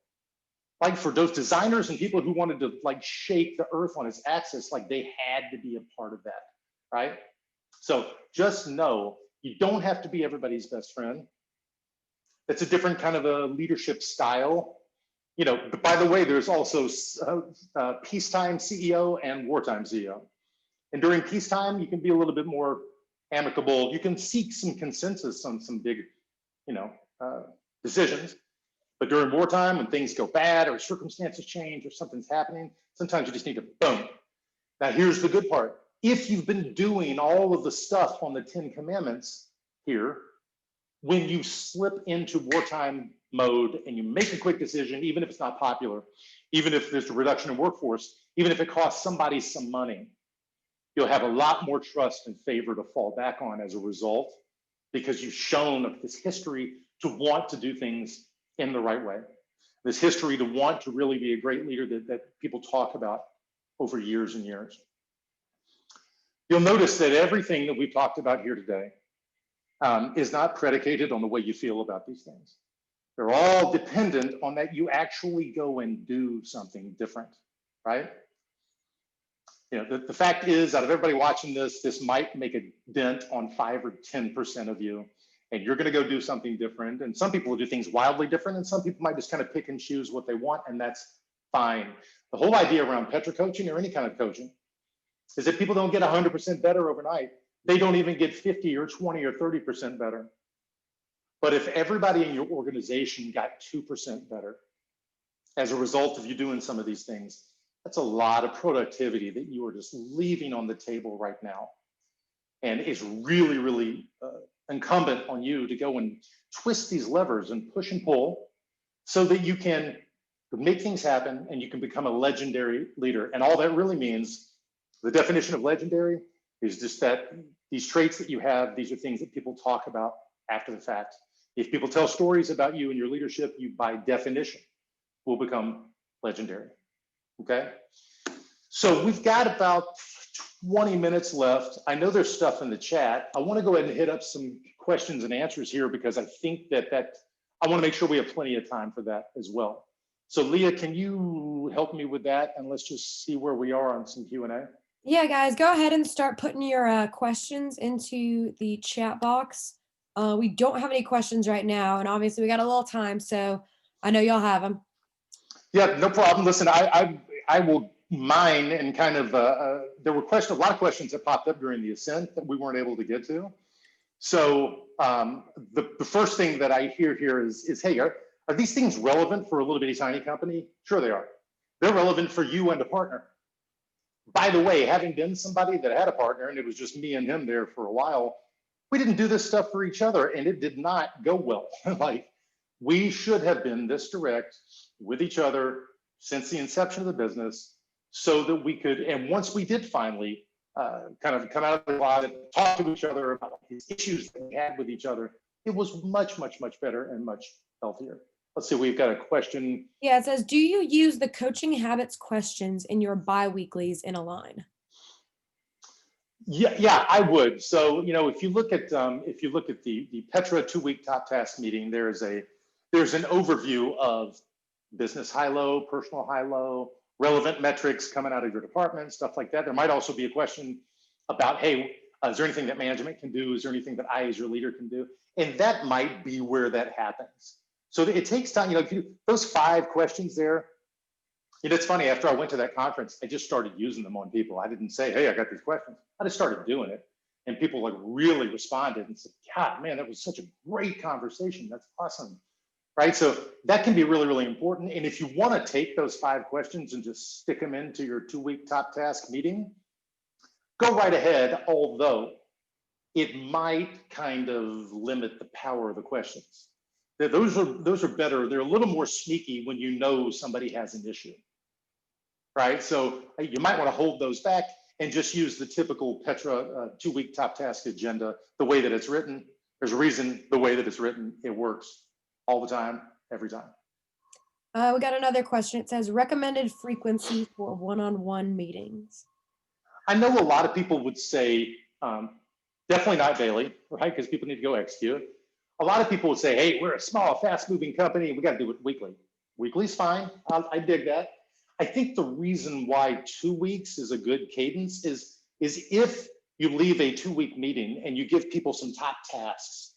Like for those designers and people who wanted to shake the earth on its axis, they had to be a part of that, right? So just know you don't have to be everybody's best friend. That's a different kind of a leadership style. But by the way, there's also peacetime CEO and wartime CEO. And during peacetime, you can be a little bit more amicable. You can seek some consensus on some big, decisions. But during wartime, when things go bad or circumstances change or something's happening, sometimes you just need to boom. Now, here's the good part. If you've been doing all of the stuff on the 10 Commandments here, when you slip into wartime mode and you make a quick decision, even if it's not popular, even if there's a reduction in workforce, even if it costs somebody some money, you'll have a lot more trust and favor to fall back on as a result. because you've shown this history to want to do things in the right way. This history to want to really be a great leader that people talk about over years and years. You'll notice that everything that we've talked about here today is not predicated on the way you feel about these things. They're all dependent on that you actually go and do something different, right? You know, the fact is, out of everybody watching this might make a dent on 5 or 10% of you, and you're going to go do something different. And some people will do things wildly different, and some people might just kind of pick and choose what they want, and that's fine. The whole idea around Petra coaching or any kind of coaching is that people don't get 100% better overnight. They don't even get 50 or 20 or 30% better. But if everybody in your organization got 2% better as a result of you doing some of these things, that's a lot of productivity that you are just leaving on the table right now. And it's really, really incumbent on you to go and twist these levers and push and pull so that you can make things happen and you can become a legendary leader. And all that really means, the definition of legendary is just that these traits that you have, these are things that people talk about after the fact. If people tell stories about you and your leadership, you by definition will become legendary. Okay, so we've got about 20 minutes left. I know there's stuff in the chat. I want to go ahead and hit up some questions and answers here because I think that I want to make sure we have plenty of time for that as well. So Leah, can you help me with that? And let's just see where we are on some Q&A. Yeah, guys, go ahead and start putting your questions into the chat box. We don't have any questions right now, and obviously we got a little time, so I know y'all have them. Yeah, no problem. Listen, I will mine and kind of, there were a lot of questions that popped up during the ascent that we weren't able to get to. So the first thing that I hear here is hey, are these things relevant for a little bitty tiny company? Sure they are. They're relevant for you and a partner. By the way, having been somebody that had a partner and it was just me and him there for a while, we didn't do this stuff for each other and it did not go well. Like, we should have been this direct with each other since the inception of the business so that we could, and once we did finally kind of come out of the closet, talk to each other about these issues that we had with each other, it was much, much, much better and much healthier. Let's see, we've got a question. Yeah, it says, do you use the coaching habits questions in your bi-weeklies in Align? Yeah, I would. So, you know, if you look at the Petra 2-week top task meeting, there's an overview of business high-low, personal high-low, relevant metrics coming out of your department, stuff like that. There might also be a question about, hey, is there anything that management can do? Is there anything that I as your leader can do? And that might be where that happens. So it takes time, you know, those 5 questions there, you know, it's funny, after I went to that conference, I just started using them on people. I didn't say, hey, I got these questions. I just started doing it. And people like really responded and said, God, man, that was such a great conversation. That's awesome. Right? So that can be really, really important. And if you want to take those 5 questions and just stick them into your 2-week top task meeting, go right ahead, although it might kind of limit the power of the questions. Those are better. They're a little more sneaky when you know somebody has an issue, right? So you might want to hold those back and just use the typical Petra 2-week top task agenda, the way that it's written. There's a reason the way that it's written, it works all the time, every time. We got another question. It says, recommended frequency for one-on-one meetings. I know a lot of people would say, definitely not daily, right? Because people need to go execute. A lot of people would say, hey, we're a small, fast-moving company. We got to do it weekly. Weekly's fine. I dig that. I think the reason why 2 weeks is a good cadence is if you leave a 2-week meeting and you give people some top tasks,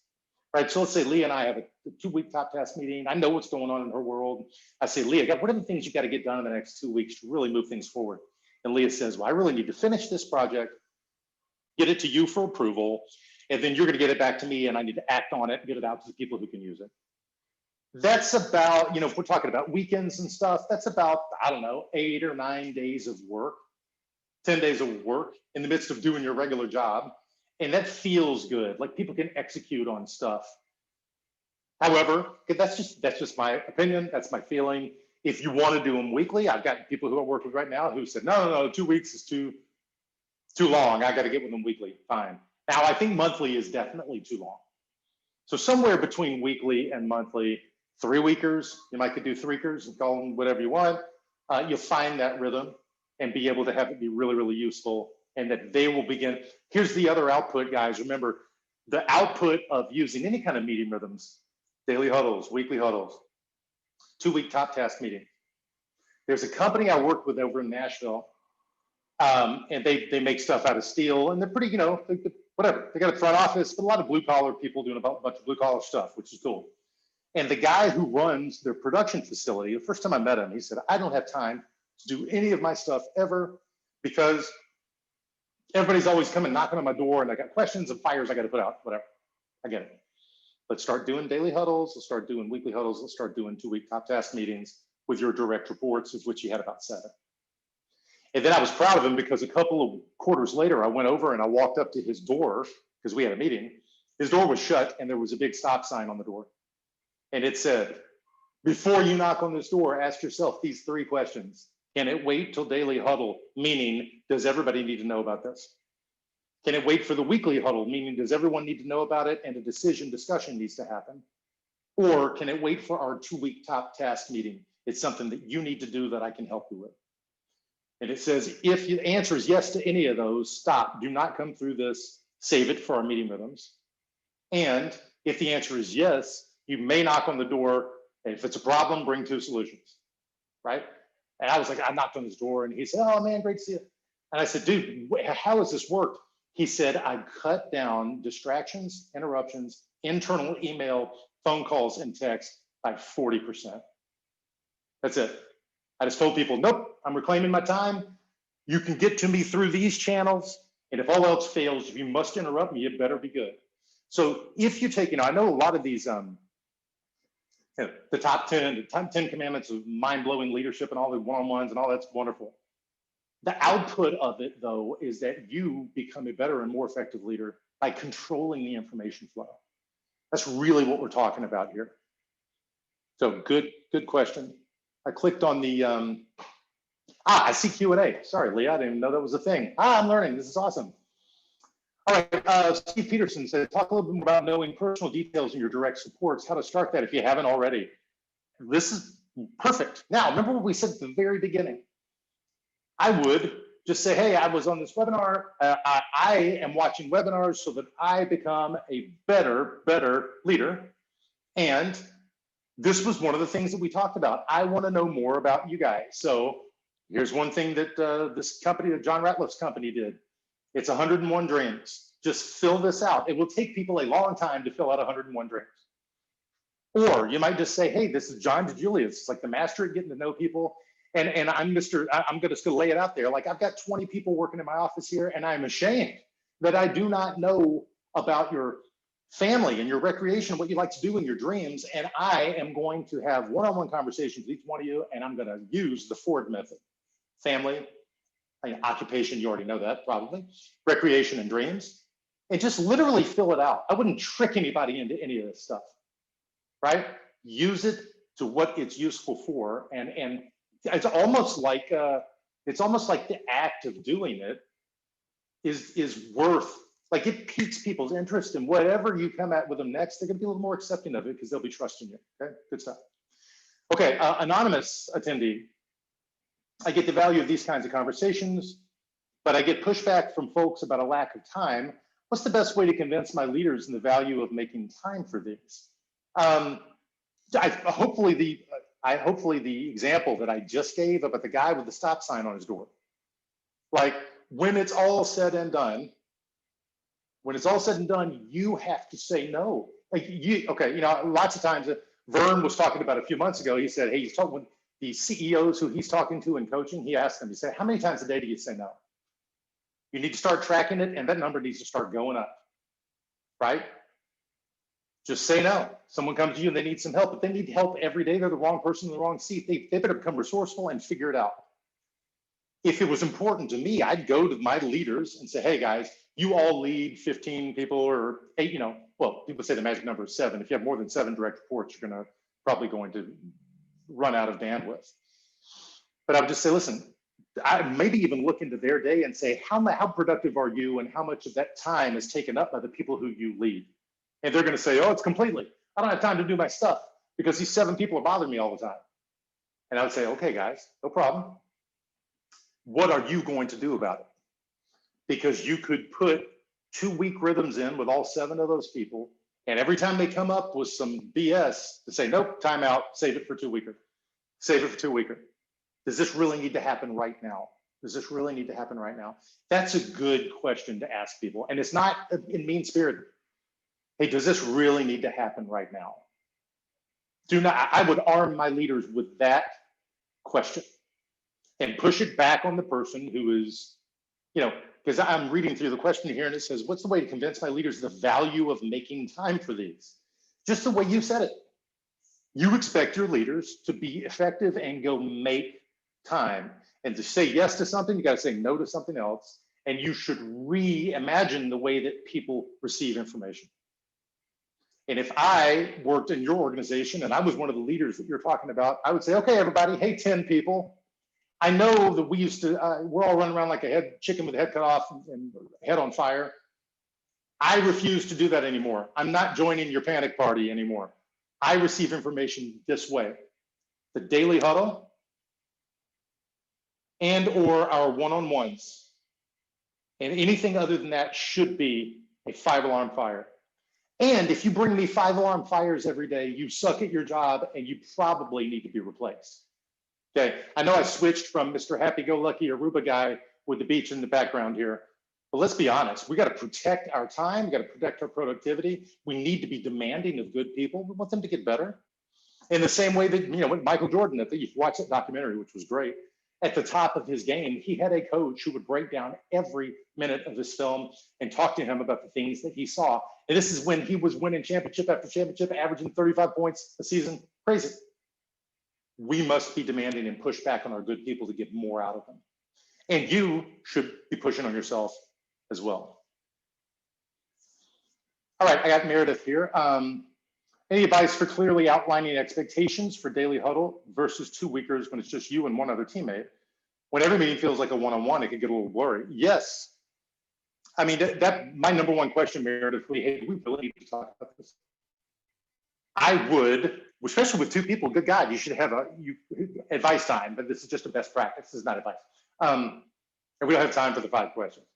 right? So let's say Leah and I have a 2-week top task meeting. I know what's going on in her world. I say, Leah, what are the things you got to get done in the next 2 weeks to really move things forward? And Leah says, well, I really need to finish this project, get it to you for approval, and then you're going to get it back to me and I need to act on it and get it out to the people who can use it. That's about, you know, if we're talking about weekends and stuff, that's about, I don't know, 8 or 9 days of work, 10 days of work in the midst of doing your regular job. And that feels good. Like, people can execute on stuff. However, that's just my opinion. That's my feeling. If you want to do them weekly, I've got people who I work with right now who said, no, 2 weeks is too long. I got to get with them weekly. Fine. Now, I think monthly is definitely too long. So somewhere between weekly and monthly, 3-weekers, you might could do 3-weekers, call them whatever you want. You'll find that rhythm and be able to have it be really, really useful, and that they will begin. Here's the other output, guys. Remember, the output of using any kind of meeting rhythms, daily huddles, weekly huddles, 2-week top task meeting. There's a company I worked with over in Nashville, and they make stuff out of steel, and they're pretty, you know, whatever. They got a front office, but a lot of blue collar people doing a bunch of blue collar stuff, which is cool. And the guy who runs their production facility, the first time I met him, he said, I don't have time to do any of my stuff ever because everybody's always coming knocking on my door and I got questions and fires I got to put out, whatever. I get it. Let's start doing daily huddles. Let's start doing weekly huddles. Let's start doing 2-week top task meetings with your direct reports, of which he had about 7. And then I was proud of him because a couple of quarters later, I went over and I walked up to his door because we had a meeting. His door was shut and there was a big stop sign on the door. And it said, before you knock on this door, ask yourself these 3 questions. Can it wait till daily huddle? Meaning, does everybody need to know about this? Can it wait for the weekly huddle? Meaning, does everyone need to know about it and a discussion needs to happen? Or can it wait for our 2-week top task meeting? It's something that you need to do that I can help you with. And it says, if the answer is yes to any of those, stop. Do not come through this. Save it for our meeting rhythms. And if the answer is yes, you may knock on the door. And if it's a problem, bring 2 solutions, right? And I was like, I knocked on his door and he said, oh man, great to see you. And I said, dude, how has this worked? He said, I cut down distractions, interruptions, internal email, phone calls, and text by 40%. That's it. I just told people, nope, I'm reclaiming my time. You can get to me through these channels. And if all else fails, if you must interrupt me, it better be good. So if you take, I know a lot of these, the top 10 commandments of mind-blowing leadership and all the one-on-ones and all that's wonderful. The output of it, though, is that you become a better and more effective leader by controlling the information flow. That's really what we're talking about here. So good question. I clicked on the, I see Q&A. Sorry, Leah, I didn't even know that was a thing. I'm learning, this is awesome. All right, Steve Peterson said, talk a little bit more about knowing personal details in your direct supports, how to start that if you haven't already. This is perfect. Now, remember what we said at the very beginning. I would just say, hey, I was on this webinar. I am watching webinars so that I become a better leader. And this was one of the things that we talked about. I want to know more about you guys. So here's one thing that this company, that John Ratliff's company did. It's 101 dreams. Just fill this out. It will take people a long time to fill out 101 dreams. Or you might just say, hey, this is John DeJulius. It's like the master at getting to know people. And I'm just gonna lay it out there. Like I've got 20 people working in my office here and I'm ashamed that I do not know about your family and your recreation, what you like to do in your dreams. And I am going to have one-on-one conversations with each one of you. And I'm gonna use the Ford method. Family, occupation, you already know that probably. Recreation and dreams. And just literally fill it out. I wouldn't trick anybody into any of this stuff, right? Use it to what it's useful for. And it's almost like the act of doing it is worth, like it piques people's interest, and whatever you come at with them next, they're gonna be a little more accepting of it because they'll be trusting you, okay? Good stuff. Okay, anonymous attendee. I get the value of these kinds of conversations, but I get pushback from folks about a lack of time. What's the best way to convince my leaders in the value of making time for these? Hopefully the example that I just gave about the guy with the stop sign on his door. Like when it's all said and done, you have to say no. Like lots of times, Vern was talking about a few months ago, he said, hey, he's talking with the CEOs who he's talking to in coaching, he asked them, he said, how many times a day do you say no? You need to start tracking it, and that number needs to start going up, right? Just say no. Someone comes to you and they need some help, but they need help every day. They're the wrong person in the wrong seat. They better become resourceful and figure it out. If it was important to me, I'd go to my leaders and say, hey guys, you all lead 15 people or 8, well, people say the magic number is 7. If you have more than 7 direct reports, you're probably going to run out of bandwidth. But I would just say, listen, I maybe even look into their day and say, how productive are you and how much of that time is taken up by the people who you lead? And they're going to say, oh, it's completely. I don't have time to do my stuff because these 7 people are bothering me all the time. And I would say, okay, guys, no problem. What are you going to do about it? Because you could put 2-week rhythms in with all 7 of those people. And every time they come up with some BS, to say, nope, time out, save it for 2-weeker. Save it for 2-weeker. Does this really need to happen right now? Does this really need to happen right now? That's a good question to ask people. And it's not in mean spirit. Hey, does this really need to happen right now? Do not, I would arm my leaders with that question and push it back on the person who is, because I'm reading through the question here and it says, what's the way to convince my leaders the value of making time for these? Just the way you said it. You expect your leaders to be effective and go make time. And to say yes to something, you got to say no to something else. And you should reimagine the way that people receive information. And if I worked in your organization and I was one of the leaders that you're talking about, I would say, okay, everybody, hey, 10 people. I know that we used to, we're all running around like a chicken with a head cut off and head on fire. I refuse to do that anymore. I'm not joining your panic party anymore. I receive information this way: the daily huddle and or our one-on-ones. And anything other than that should be a 5-alarm fire. And if you bring me 5-alarm fires every day, you suck at your job and you probably need to be replaced. Okay, I know I switched from Mr. Happy-Go-Lucky Aruba guy with the beach in the background here, but let's be honest, we got to protect our time, we got to protect our productivity. We need to be demanding of good people. We want them to get better. In the same way that, with Michael Jordan, if you watch that documentary, which was great, at the top of his game, he had a coach who would break down every minute of his film and talk to him about the things that he saw. And this is when he was winning championship after championship, averaging 35 points a season. Crazy. We must be demanding and push back on our good people to get more out of them. And you should be pushing on yourself as well. All right, I got Meredith here. Any advice for clearly outlining expectations for daily huddle versus 2-weekers when it's just you and one other teammate? When every meeting feels like a one-on-one, it can get a little blurry. Yes. I mean, that my number one question, Meredith, hey, do we really need to talk about this? I would, especially with 2 people, good God, you should have advice time, but this is just a best practice. This is not advice. And we don't have time for the 5 questions.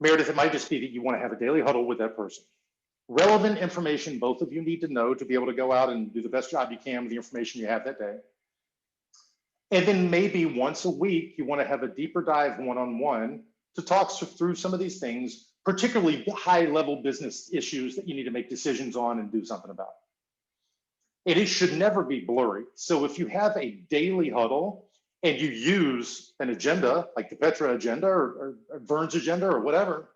Meredith, it might just be that you want to have a daily huddle with that person. Relevant information both of you need to know to be able to go out and do the best job you can with the information you have that day. And then maybe once a week, you want to have a deeper dive one-on-one to talk through some of these things, particularly high-level business issues that you need to make decisions on and do something about. And it should never be blurry. So if you have a daily huddle and you use an agenda, like the Petra agenda or Vern's agenda or whatever,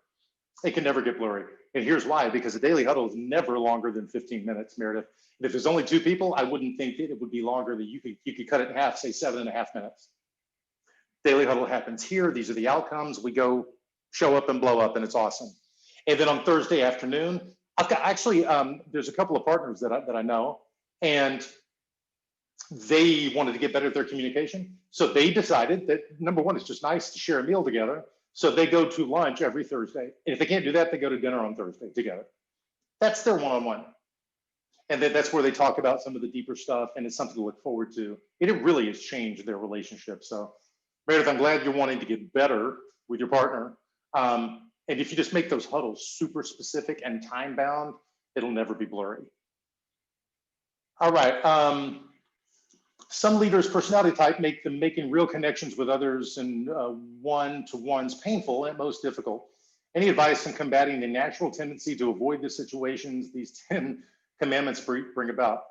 it can never get blurry. And here's why: because a daily huddle is never longer than 15 minutes, Meredith. And if there's only 2 people, I wouldn't think that it would be longer. That you could cut it in half, say 7.5 minutes. Daily huddle happens here. These are the outcomes. We go show up and blow up, and it's awesome. And then on Thursday afternoon, I've got actually there's a couple of partners that I know, and they wanted to get better at their communication. So they decided that number one, it's just nice to share a meal together. So they go to lunch every Thursday. And if they can't do that, they go to dinner on Thursday together. That's their one-on-one. And then that's where they talk about some of the deeper stuff, and it's something to look forward to. It really has changed their relationship. So Meredith, I'm glad you're wanting to get better with your partner. And if you just make those huddles super specific and time-bound, it'll never be blurry. All right. Some leaders' personality type make them making real connections with others and one-to-ones painful and most difficult. Any advice on combating the natural tendency to avoid the situations these 10 commandments bring about?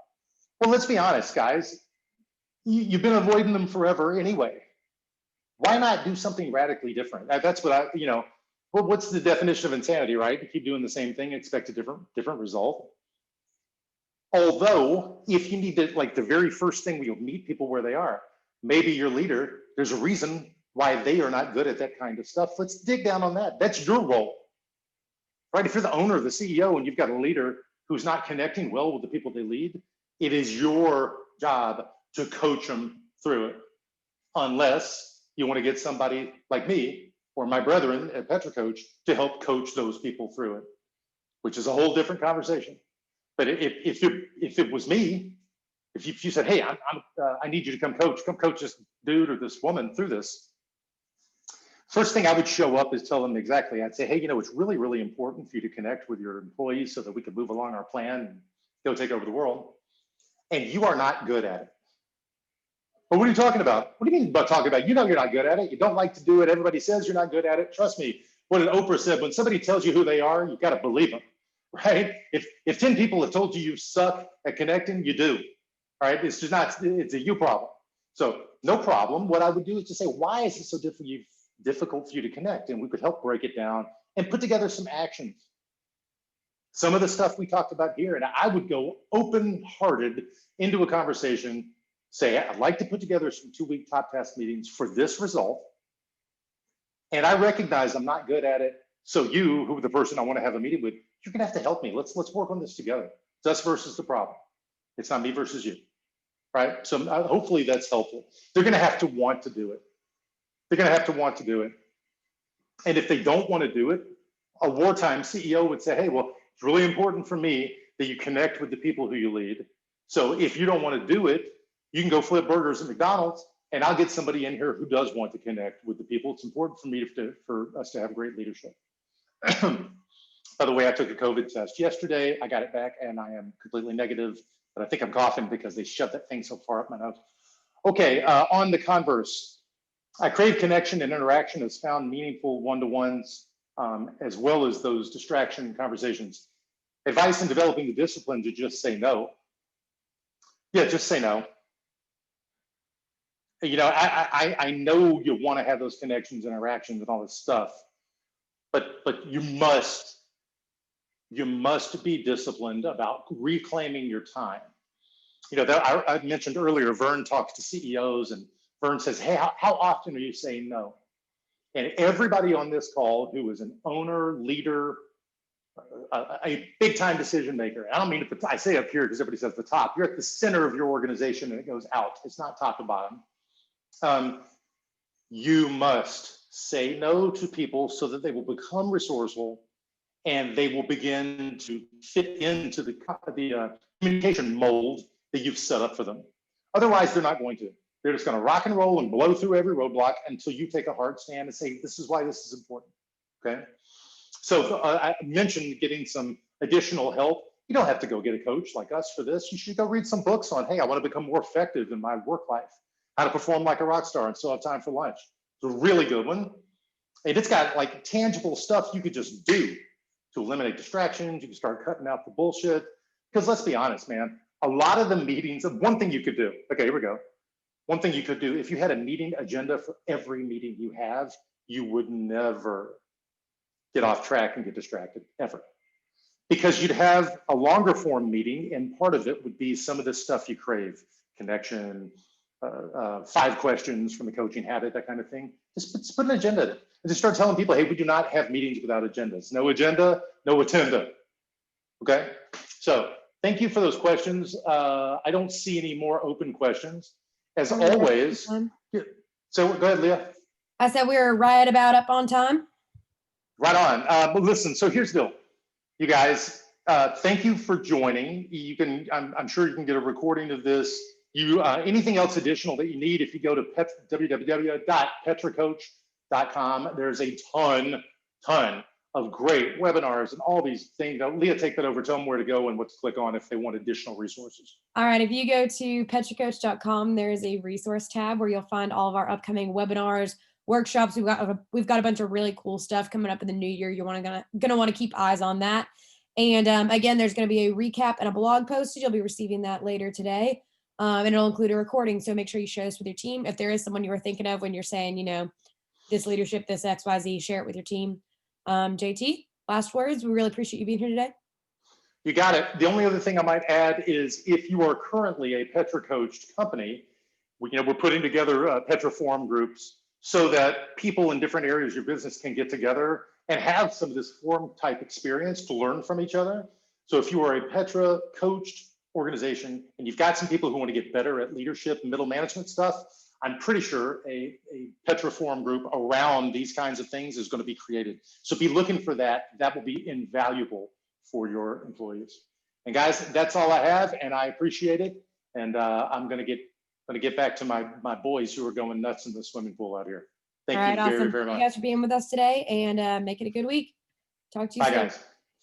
Well, let's be honest, guys. You've been avoiding them forever anyway. Why not do something radically different? That's what what's the definition of insanity, right? You keep doing the same thing, expect a different result. Although, if you need to, like the very first thing, you'll meet people where they are. Maybe your leader, there's a reason why they are not good at that kind of stuff. Let's dig down on that. That's your role, right? If you're the owner, the CEO, and you've got a leader who's not connecting well with the people they lead, it is your job to coach them through it. Unless you want to get somebody like me or my brethren at Petra Coach to help coach those people through it. which is a whole different conversation. But if it was me, if you said, hey, I need you to come coach this dude or this woman through this, first thing I would show up is tell them exactly. I'd say, hey, it's really, really important for you to connect with your employees so that we can move along our plan and go take over the world. And you are not good at it. But what are you talking about? What do you mean about talking about? You're not good at it. You don't like to do it. Everybody says you're not good at it. Trust me. What did Oprah said? When somebody tells you who they are, you got to believe them, right? If 10 people have told you you suck at connecting, you do, right? It's just not, it's a you problem. So no problem. What I would do is just say, why is it so difficult for you to connect? And we could help break it down and put together some actions. Some of the stuff we talked about here, and I would go open-hearted into a conversation, say, I'd like to put together some 2-week top task meetings for this result. And I recognize I'm not good at it. So you, who the person I want to have a meeting with, you're gonna have to help me. Let's work on this together. It's us versus the problem. It's not me versus you, right? So hopefully that's helpful. They're gonna have to want to do it. They're gonna have to want to do it. And if they don't want to do it, a wartime CEO would say, hey, well, it's really important for me that you connect with the people who you lead. So if you don't want to do it, you can go flip burgers at McDonald's, and I'll get somebody in here who does want to connect with the people. It's important for me for us to have great leadership. By the way, I took a COVID test yesterday. I got it back and I am completely negative, but I think I'm coughing because they shoved that thing so far up my nose. Okay, on the converse, I crave connection and interaction as found meaningful one-to-ones, as well as those distraction conversations. Advice in developing the discipline to just say no. Yeah, just say no. I know you want to have those connections, interactions, and all this stuff, but you must be disciplined about reclaiming your time. I mentioned earlier, Vern talks to CEOs, and Vern says, hey, how often are you saying no? And everybody on this call who is an owner, leader, a big time decision maker, I don't mean I say up here because everybody says the top, you're at the center of your organization and it goes out. It's not top to bottom. You must say no to people so that they will become resourceful and they will begin to fit into the communication mold that you've set up for them. Otherwise, they're not going to. They're just going to rock and roll and blow through every roadblock until you take a hard stand and say, this is why this is important, okay? So I mentioned getting some additional help. You don't have to go get a coach like us for this. You should go read some books on, hey, I want to become more effective in my work life, how to perform like a rock star and still have time for lunch. It's a really good one. And it's got like tangible stuff you could just do to eliminate distractions. You can start cutting out the bullshit. Because let's be honest, man, a lot of the meetings, one thing you could do, okay, here we go. One thing you could do, if you had a meeting agenda for every meeting you have, you would never get off track and get distracted, ever. Because you'd have a longer form meeting, and part of it would be some of this stuff you crave, connection, 5 questions from the coaching habit, that kind of thing. Just put an agenda in it. And just start telling people, hey, we do not have meetings without agendas. No agenda, no attenda, okay? So thank you for those questions. I don't see any more open questions. As always, so go ahead, Leah. I said we were right about up on time. Right on. But listen, so here's the deal. You guys, thank you for joining. You can, I'm sure you can get a recording of this. Anything else additional that you need, if you go to www.petracoach.com, there's a ton of great webinars and all these things. Leah, take that over, tell them where to go and what to click on if they want additional resources. All right, if you go to petracoach.com, there's a resource tab where you'll find all of our upcoming webinars, workshops. We've got a bunch of really cool stuff coming up in the new year. You're gonna want to keep eyes on that. And again, there's going to be a recap and a blog post. So you'll be receiving that later today. And it'll include a recording. So make sure you share this with your team. If there is someone you were thinking of when you're saying, this leadership, this XYZ, share it with your team. JT, last words. We really appreciate you being here today. You got it. The only other thing I might add is if you are currently a Petra coached company, we're putting together Petra forum groups so that people in different areas of your business can get together and have some of this forum type experience to learn from each other. So if you are a Petra coached organization and you've got some people who want to get better at leadership and middle management stuff, I'm pretty sure a Petra forum group around these kinds of things is going to be created. So be looking for that. That will be invaluable for your employees. And guys, that's all I have, and I appreciate it. And I'm gonna get back to my boys who are going nuts in the swimming pool out here. Thank All right, you very, awesome. very Thank much. you guys for being with us today, and make it a good week. Talk to you Bye, soon. guys.